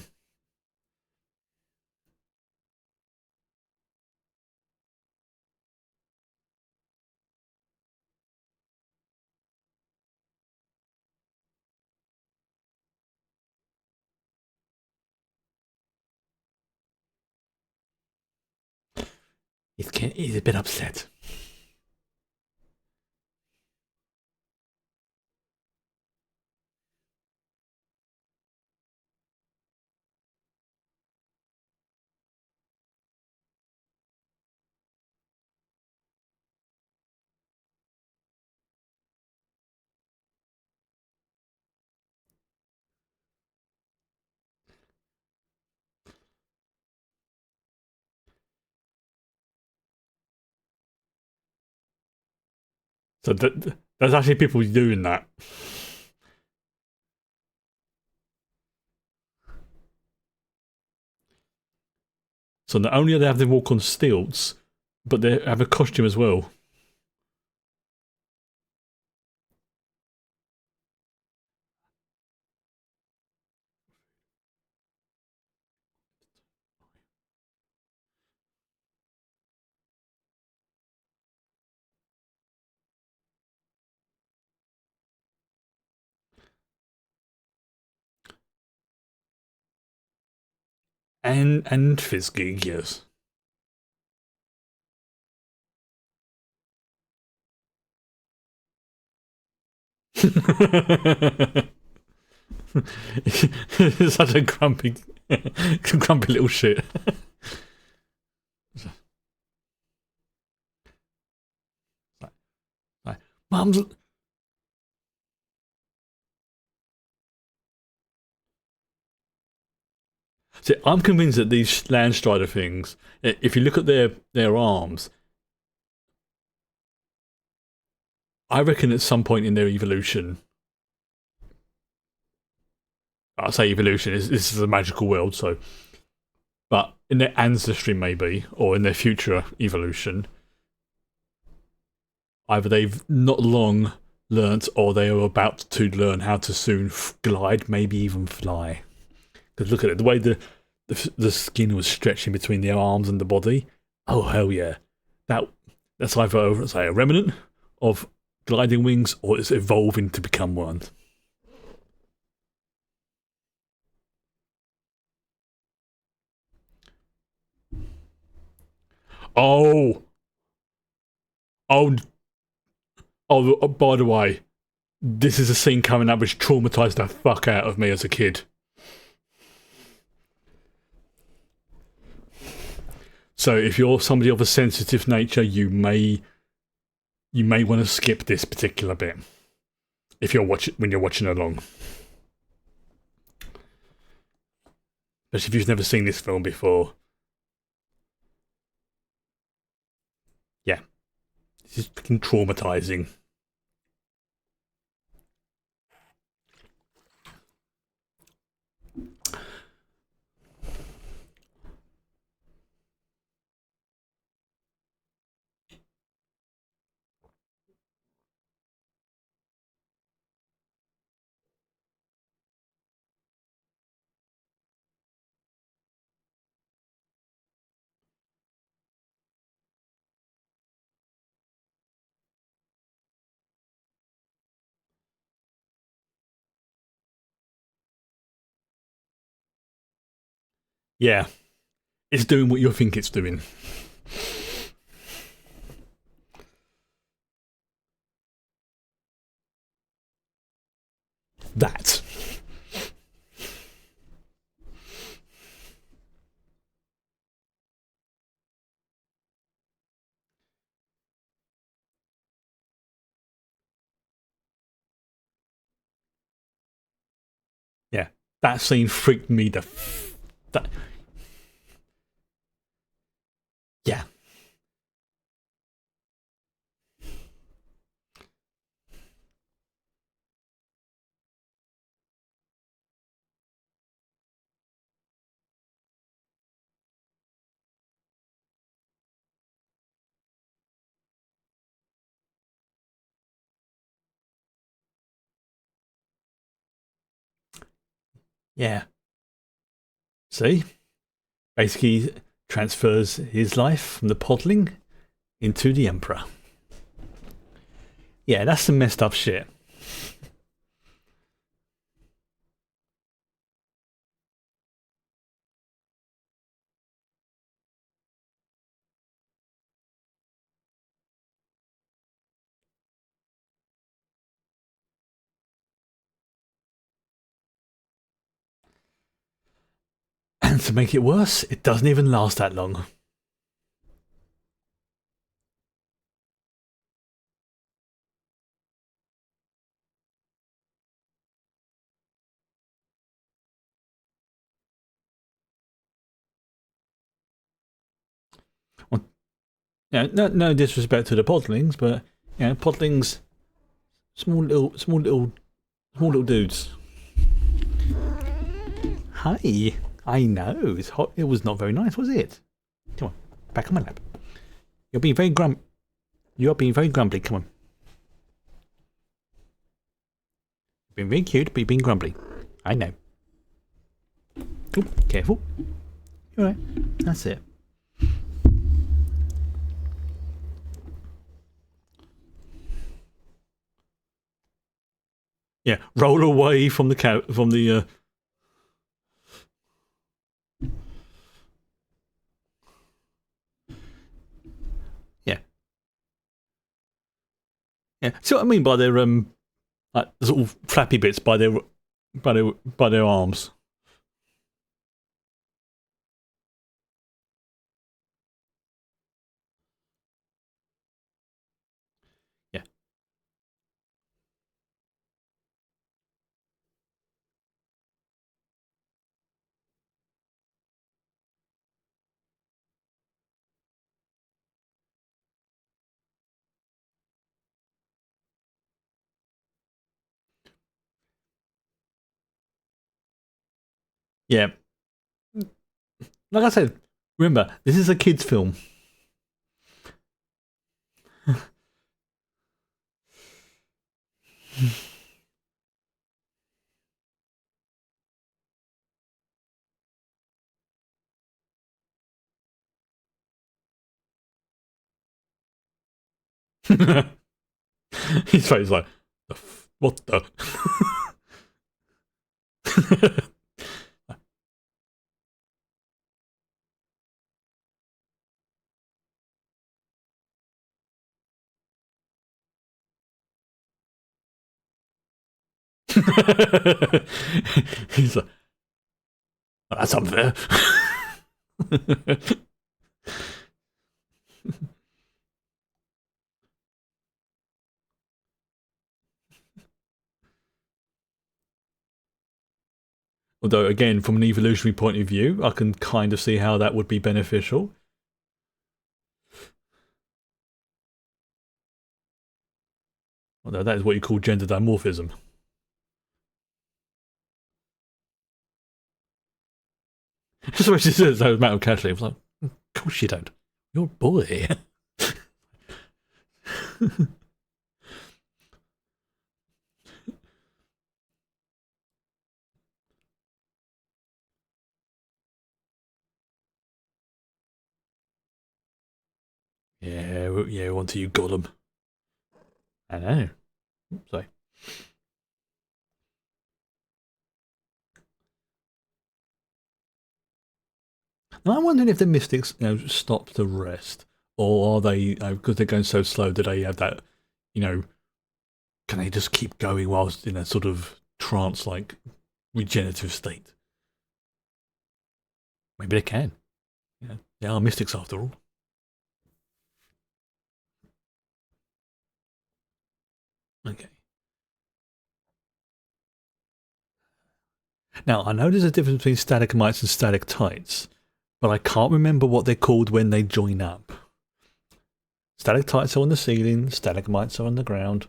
He's a bit upset. So there's actually people doing that. So not only do they have to walk on stilts, but they have a costume as well. And Fizzgig, yes. Such a grumpy little shit. Mum's. See, I'm convinced that these Land Strider things, if you look at their arms, I reckon at some point in their evolution, I say evolution, this is a magical world, so. But in their ancestry, maybe, or in their future evolution, either they've not long learnt or they are about to learn how to soon glide, maybe even fly. Because look at it, the way the skin was stretching between the arms and the body. Oh hell yeah, that that's either say a remnant of gliding wings or it's evolving to become one. Oh, oh, oh! By the way, this is a scene coming up which traumatized the fuck out of me as a kid. So if you're somebody of a sensitive nature, you may want to skip this particular bit if you're watching when you're watching along. Especially if you've never seen this film before. Yeah, this is fucking traumatizing. Yeah, it's doing what you think it's doing. That. Yeah, that scene freaked me that. Yeah, yeah. See, basically transfers his life from the podling into the Emperor. Yeah, that's some messed up shit. And to make it worse, it doesn't even last that long. Well, no disrespect to the podlings, but podlings, small little dudes. Hi, I know it's hot. It was not very nice, was it? Come on, back on my lap. You're being very You are being very grumbly. Come on. You're being very cute, but you're being grumbly. I know. Oh, careful. You're right. That's it. Yeah, roll away from the from the. Yeah, yeah. See what I mean by their like sort of flappy bits by their arms. Yeah, yeah. Like I said, remember this is a kids' film. His face is like, what the? He's like, that's unfair. Although, again, from an evolutionary point of view, I can kind of see how that would be beneficial. Although that is what you call gender dimorphism. Just what she says, so matter of casually. I was like, of course you don't. You're a boy. Yeah, onto you, Gollum. I know. Sorry. And I'm wondering if the mystics, stop to rest, or are they because they're going so slow? Do they have that, you know, can they just keep going whilst in a sort of trance-like regenerative state? Maybe they can. Yeah, they are mystics after all. Okay. Now I know there's a difference between stalagmites and stalactites, but I can't remember what they're called when they join up. Stalactites are on the ceiling, stalagmites are on the ground.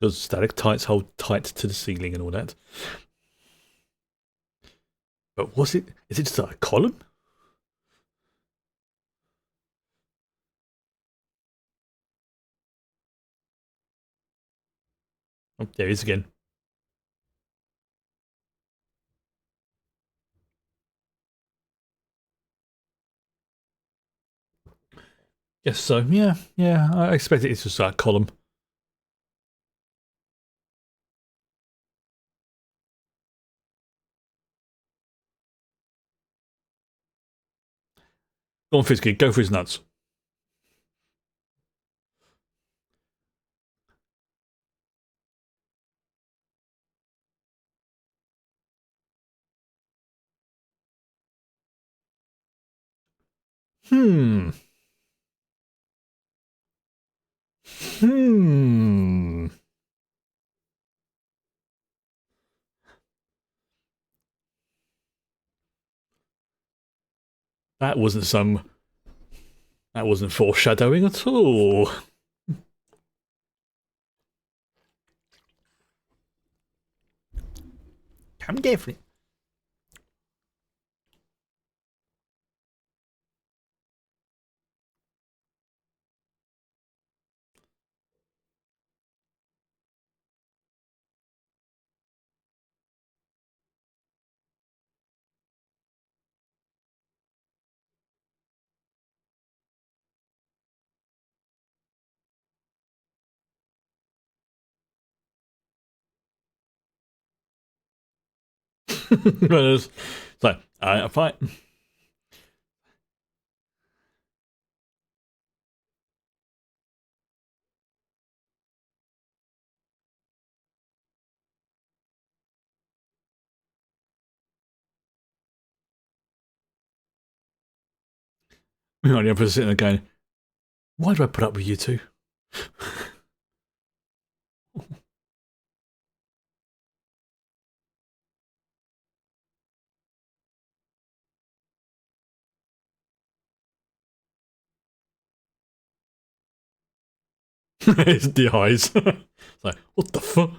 Because stalactites hold tight to the ceiling and all that. But was it? Is it just a column? Oh, there he is again. Yes, so yeah. I expect it's just a column. Go on, Fizzkid, go for his nuts. Hmm. Hmm. That wasn't some. That wasn't foreshadowing at all. Come carefully. It's like, I fight. The other sitting there going, why do I put up with you two? It's the eyes. It's like, what the fuck?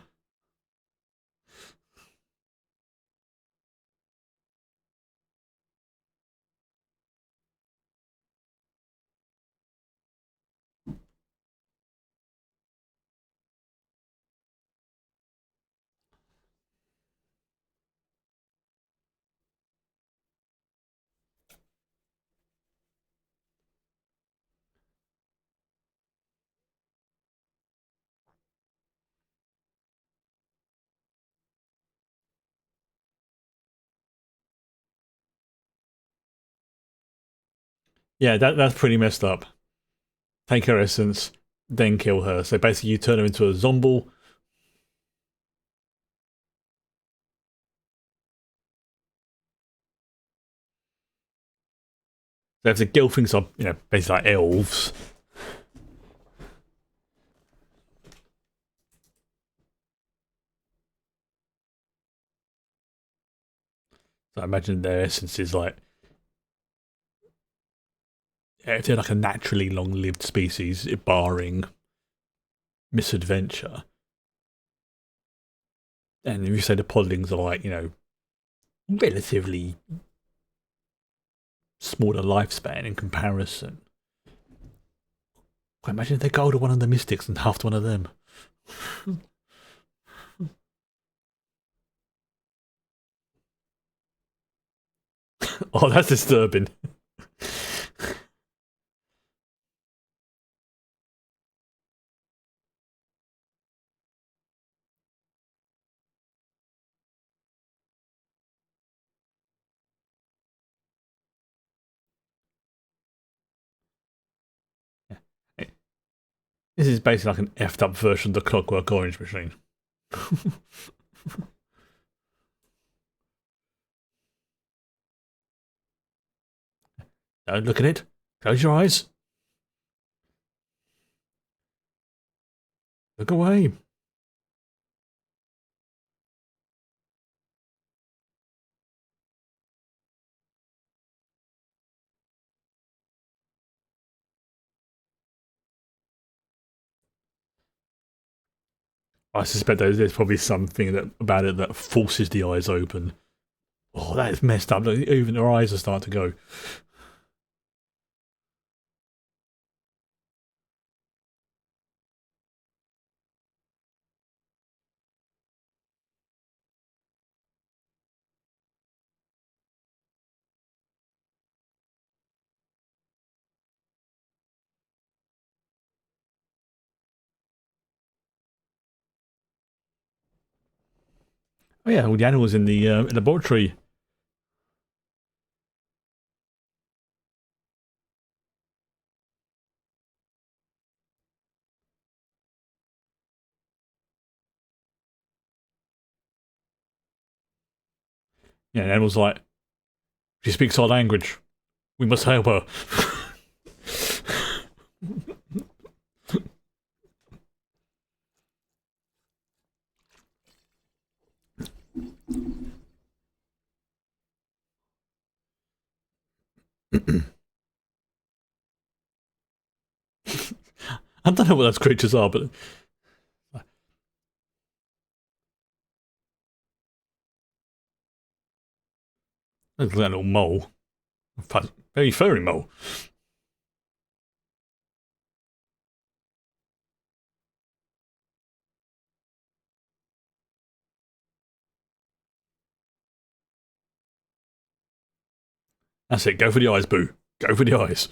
Yeah, that's pretty messed up. Take her essence, then kill her. So basically, you turn her into a zombie. So if the girl thinks are, basically like elves. So I imagine their essence is like, if they're like a naturally long-lived species, barring misadventure. And if you say the podlings are like, relatively smaller lifespan in comparison. I imagine if they go to one of the mystics and half one of them. Oh, that's disturbing. This is basically like an effed up version of the Clockwork Orange machine. Don't look at it. Close your eyes. Look away. I suspect there's probably something about it that forces the eyes open. Oh, that is messed up. Look, even her eyes are starting to go. Oh yeah, all the animals in the laboratory. Yeah, the animals like, she speaks our language. We must help her. I don't know what those creatures are, but look at that little mole. Very furry mole. That's it. Go for the eyes, Boo. Go for the eyes.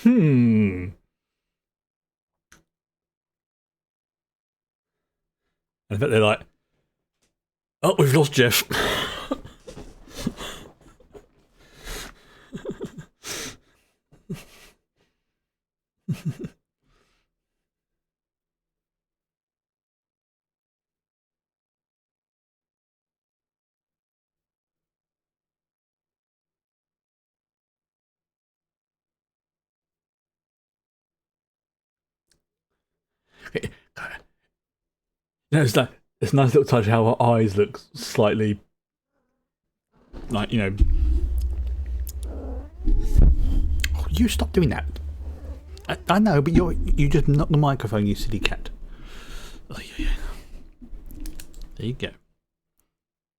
Hmm. I bet they're like, oh, we've lost Jeff. It's a nice little touch how her eyes look slightly like, Oh, you stop doing that. I know, but you just knocked the microphone, you silly cat. Oh, yeah. There you go.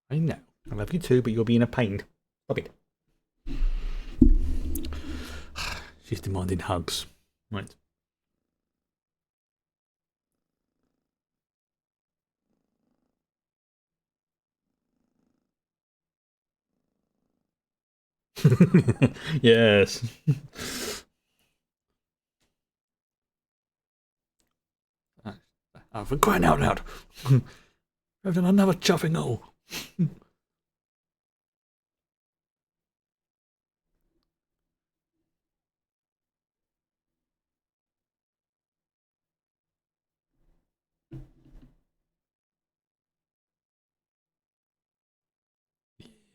I know. I love you too, but you're being a pain. Stop it. She's demanding hugs. Right. Yes. For crying out loud. I've done another chuffing hole.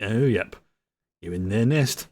Oh, yep. You're in their nest.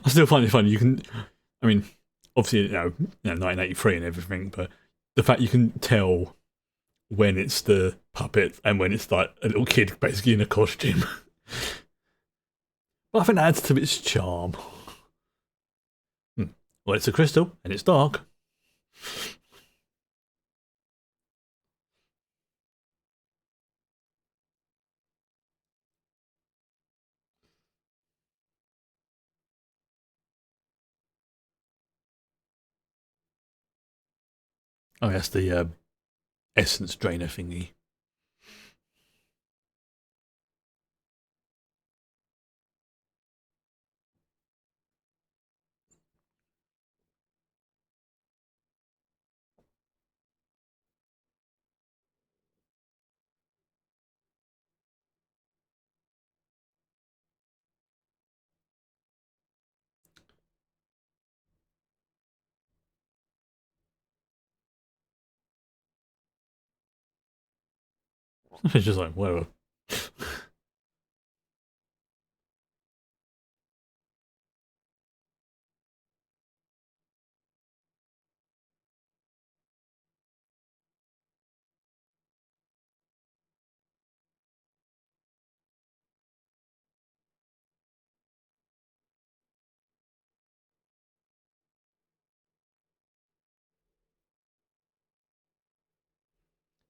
I still find it funny. You can, I mean, obviously, 1983 and everything, but the fact you can tell when it's the puppet and when it's like a little kid basically in a costume. Well, I think that adds to its charm. Hmm. Well, it's a crystal and it's dark. Oh, that's the essence drainer thingy. It's just like, whatever.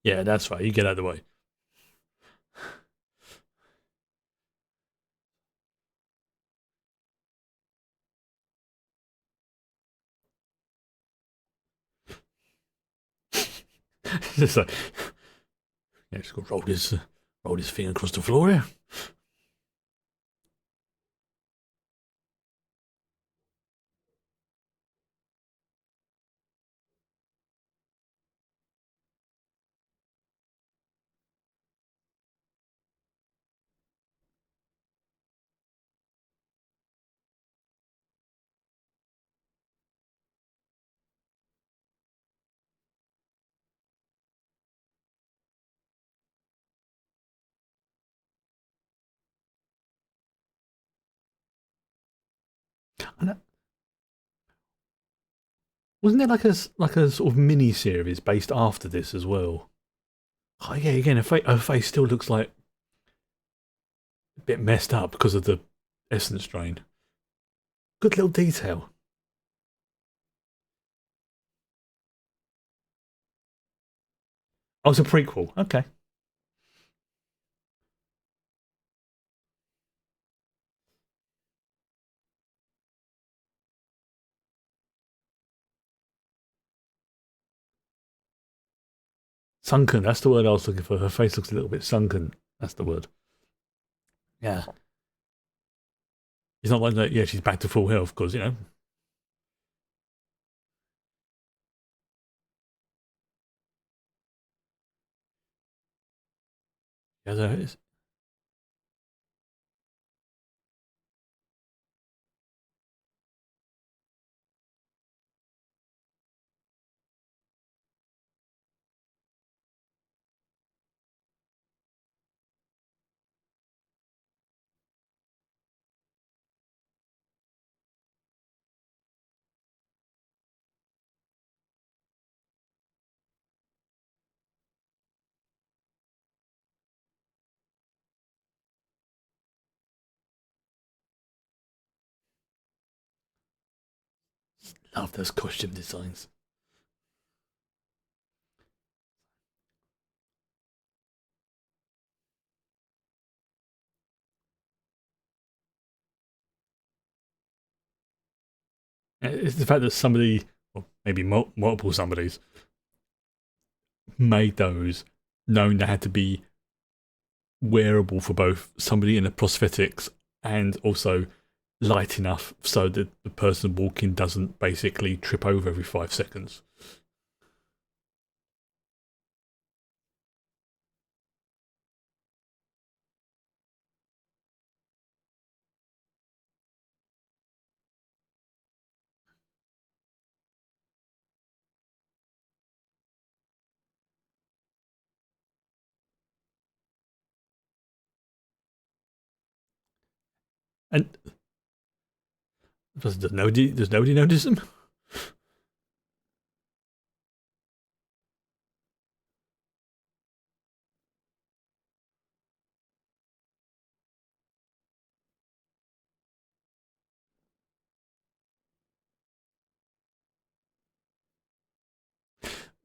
Yeah, that's right. You get out of the way. Just like, yeah, just go roll his finger across the floor here. And wasn't there like a sort of mini series based after this as well? Oh, yeah, again, her face still looks like a bit messed up because of the essence drain. Good little detail. Oh, it's a prequel. Okay. Sunken. That's the word I was looking for. Her face looks a little bit sunken. That's the word. Yeah. It's not like that. Yeah, she's back to full health because yeah, there it is. Love those costume designs. It's the fact that somebody, or maybe multiple somebodies, made those knowing they had to be wearable for both somebody in the prosthetics and also light enough so that the person walking doesn't basically trip over every 5 seconds. And does nobody notice them?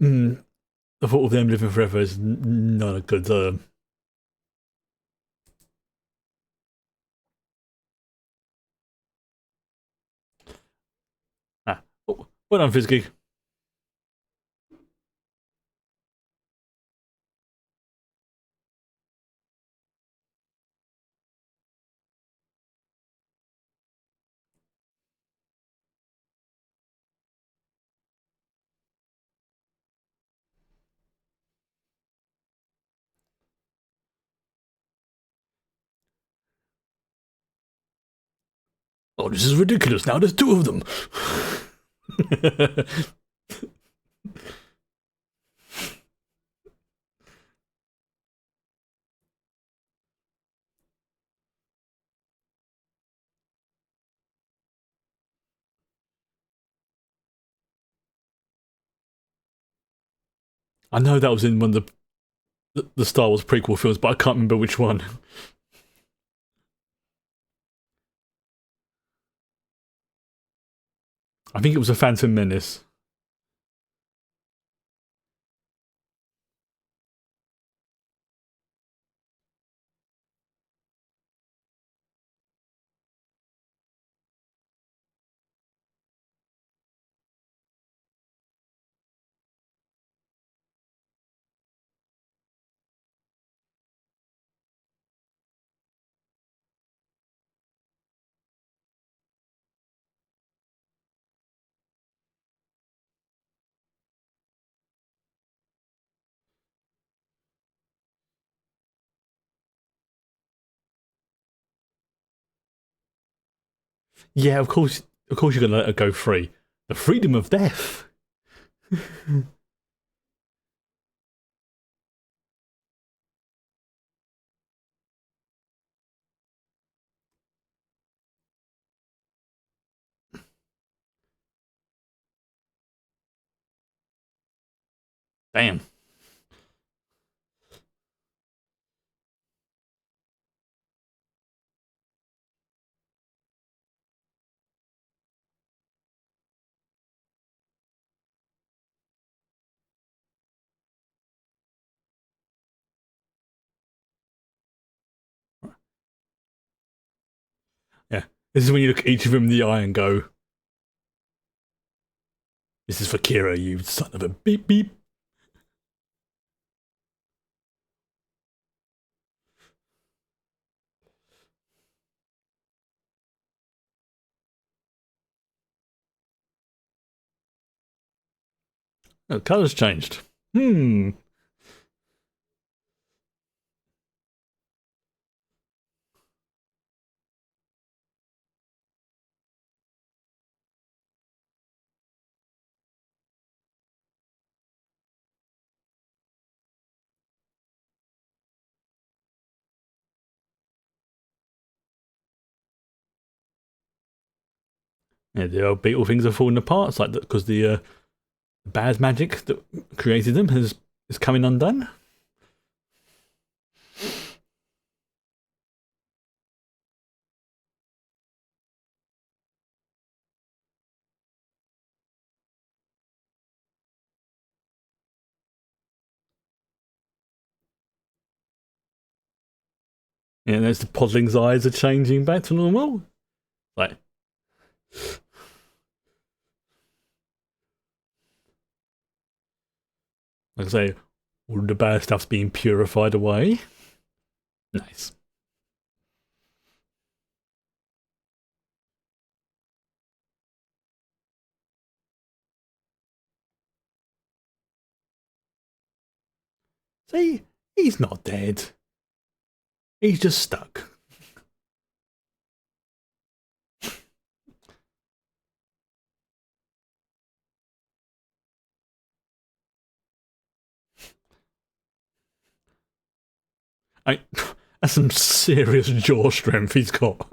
Mm, the thought of them living forever is not a good. Well done, Fizgig. Oh, this is ridiculous. Now there's two of them. I know that was in one of the Star Wars prequel films, but I can't remember which one. I think it was a Phantom Menace. Yeah, of course, you're gonna let her go free. The freedom of death. Damn. Yeah. This is when you look at each of them in the eye and go, "This is for Kira, you son of a beep beep." Oh, colours changed. Hmm. Yeah, the old beetle things are falling apart. It's like because the bad magic that created them is coming undone. And as the podling's eyes are changing back to normal, like, like I say, all the bad stuff's being purified away. Nice. See, he's not dead. He's just stuck. I, that's some serious jaw strength he's got.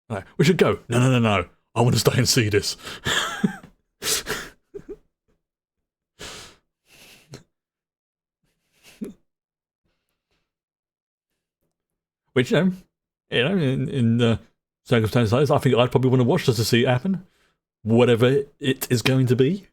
Right, we should go. No, no, no, no. I want to stay and see this. Which, in the circumstances like this, I think I'd probably want to watch just to see it happen. Whatever it is going to be.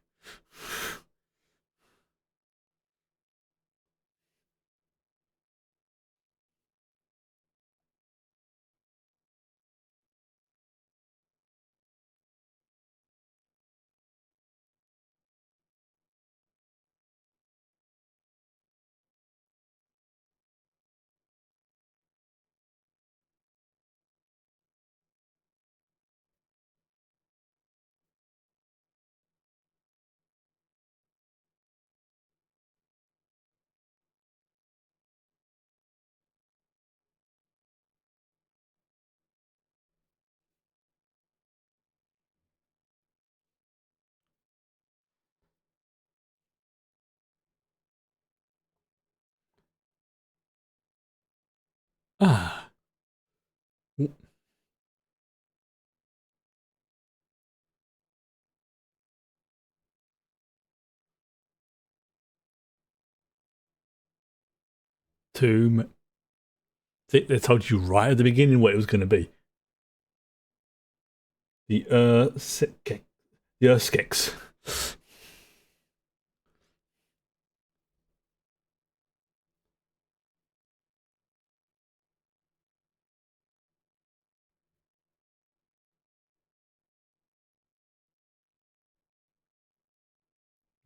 Ah, tomb. They told you right at the beginning what it was going to be. The the Urskex.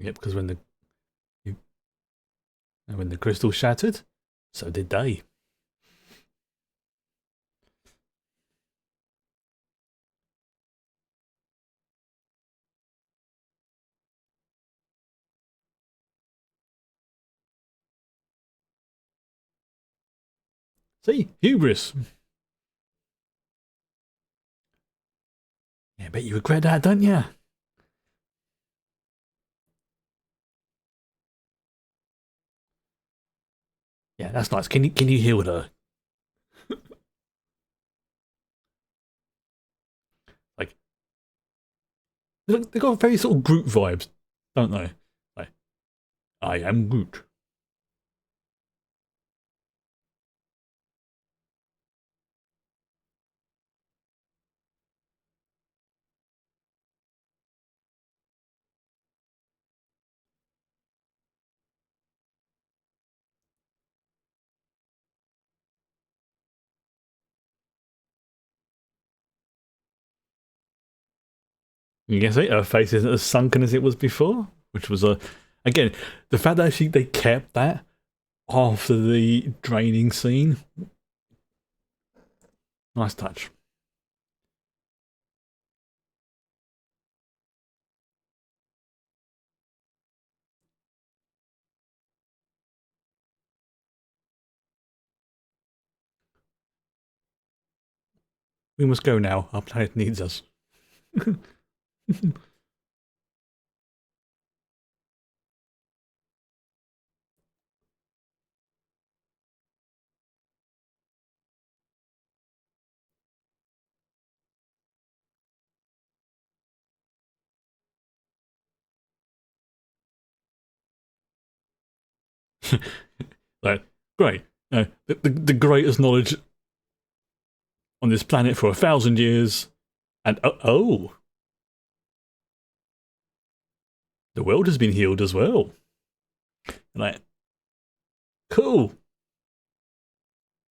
Yep, because when the crystal shattered, so did they. See, hubris. Yeah, bet you regret that, don't you? Yeah, that's nice. Can you heal her? Like they got very sort of Groot vibes, don't they? Like I am Groot. You can see her face isn't as sunken as it was before, which was a again the fact that actually they kept that after the draining scene. Nice touch. We must go now. Our planet needs us. Like, great. the greatest knowledge on this planet for 1,000 years, and the world has been healed as well. Like, cool.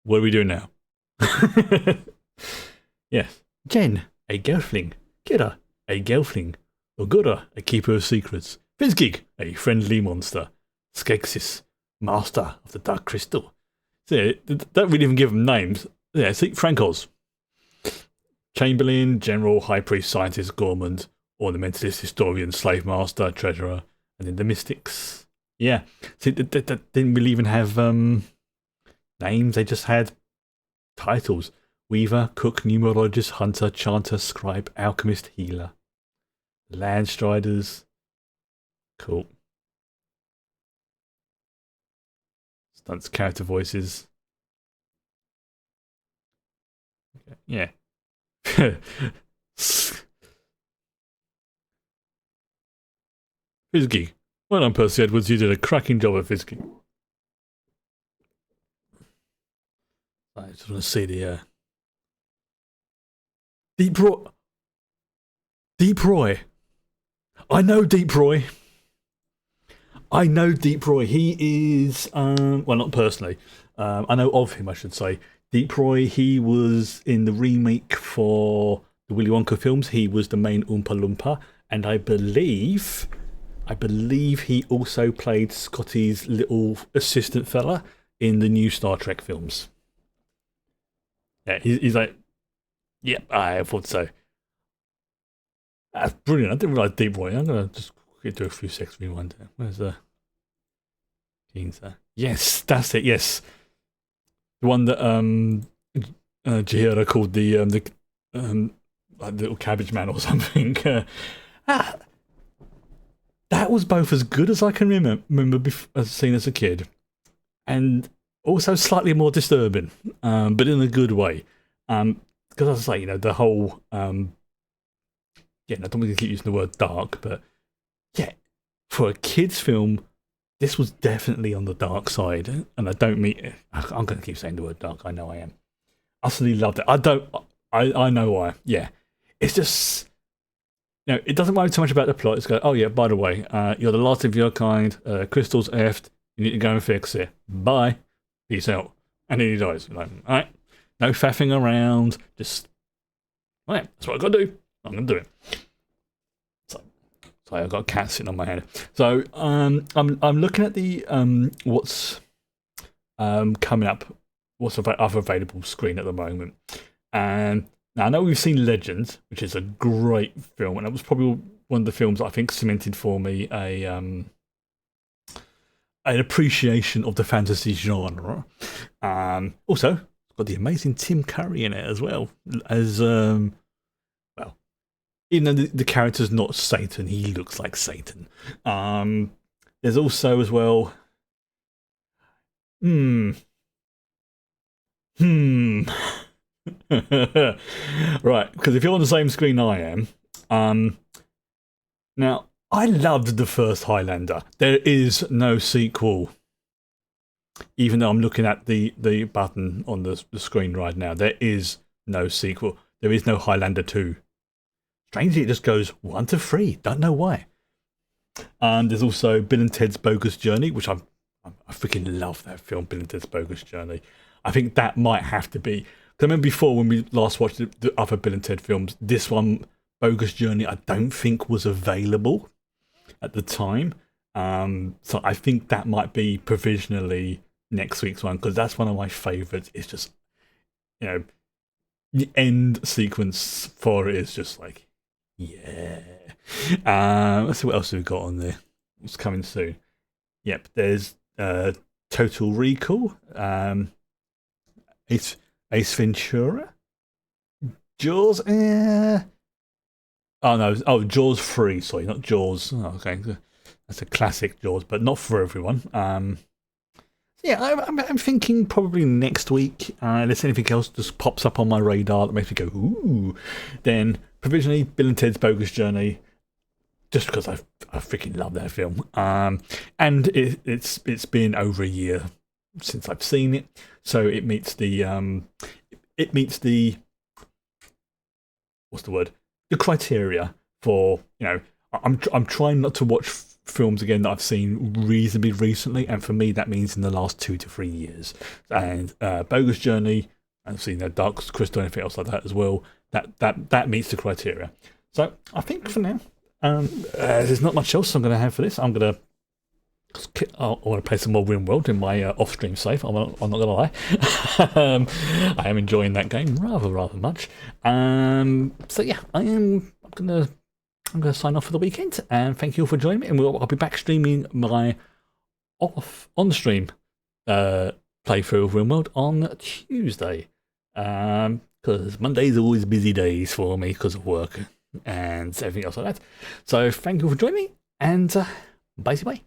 What are we doing now? Yes. Jen, a gelfling. Kira, a gelfling. Ogura, a keeper of secrets. Fizzgig, a friendly monster. Skeksis, master of the dark crystal. So, don't really even give them names. Yeah, see, Frankos. Chamberlain, general, high priest, scientist, gourmand, ornamentalist, historian, slave master, treasurer, and then the mystics. Yeah. See, they didn't really even have names. They just had titles. Weaver, cook, numerologist, hunter, chanter, scribe, alchemist, healer. Landstriders. Cool. Stunts, character voices. Okay. Yeah. Fizzgig. Well done, Percy Edwards. You did a cracking job at Fizzgig. I just want to see the Deep Roy. Deep Roy. I know Deep Roy. He is well, not personally. I know of him, I should say. Deep Roy. He was in the remake for the Willy Wonka films. He was the main Oompa Loompa, and I believe he also played Scotty's little assistant fella in the new Star Trek films. Yeah, he's like, yep, I thought so. That's brilliant. I didn't realise Deep Roy. I'm going to just do a few seconds rewind there. Where's the Keynes there? Yes, that's it, yes. The one that Jahira called the like little cabbage man or something. That was both as good as I can remember seeing as a kid, and also slightly more disturbing, but in a good way. Because as I say, the whole I don't want to keep using the word dark, but yeah, for a kids' film, this was definitely on the dark side, and I don't mean. I'm going to keep saying the word dark. I know I am. Utterly loved it. I know why. Yeah, it's just. It doesn't worry too much about the plot. It's go, oh yeah, by the way, you're the last of your kind. Crystal's effed. You need to go and fix it. Bye. Peace out. And then he dies. Like, all right, no faffing around. Just, all right, that's what I got to do. I'm going to do it. So I've got a cat sitting on my head. So I'm looking at the what's coming up, what's other available screen at the moment, and now I know we've seen Legends, which is a great film, and that was probably one of the films that I think cemented for me an appreciation of the fantasy genre. Also, it's got the amazing Tim Curry in it as well as even though the character's not Satan, he looks like Satan. There's also as well. Right, because if you're on the same screen I am, now I loved the first Highlander. There is no sequel. Even though I'm looking at the button on the screen right now, there is no sequel. There is no Highlander 2. Strangely, it just goes 1 to 3. Don't know why. There's also Bill and Ted's Bogus Journey, which I freaking love that film, Bill and Ted's Bogus Journey. I think that might have to be. Because I remember before when we last watched the other Bill and Ted films, this one, Bogus Journey, I don't think was available at the time. So I think that might be provisionally next week's one, because that's one of my favourites. It's just, the end sequence for it is just like, yeah. Let's see what else we've got on there. It's coming soon. Yep, there's Total Recall, Ace Ventura, Jaws. Oh no, Jaws 3. Sorry, not Jaws. Oh, okay, that's a classic Jaws, but not for everyone. Yeah, I'm thinking probably next week, unless anything else just pops up on my radar that makes me go, ooh. Then provisionally, Bill and Ted's Bogus Journey, just because I freaking love that film. And it's been over a year since I've seen it, so it meets the what's the word? The criteria for, I'm trying not to watch films again that I've seen reasonably recently, and for me that means in the last 2 to 3 years. And Bogus Journey, I've seen Dark Crystal, anything else like that as well. That meets the criteria. So I think for now, there's not much else I'm going to have for this. I want to play some more RimWorld in my off-stream save. I'm not going to lie. I am enjoying that game rather much. So yeah, I'm going to sign off for the weekend, and thank you all for joining me. And I'll be back streaming my on-stream playthrough of RimWorld on Tuesday, because Mondays are always busy days for me because of work and everything else like that. So thank you for joining me, and bye.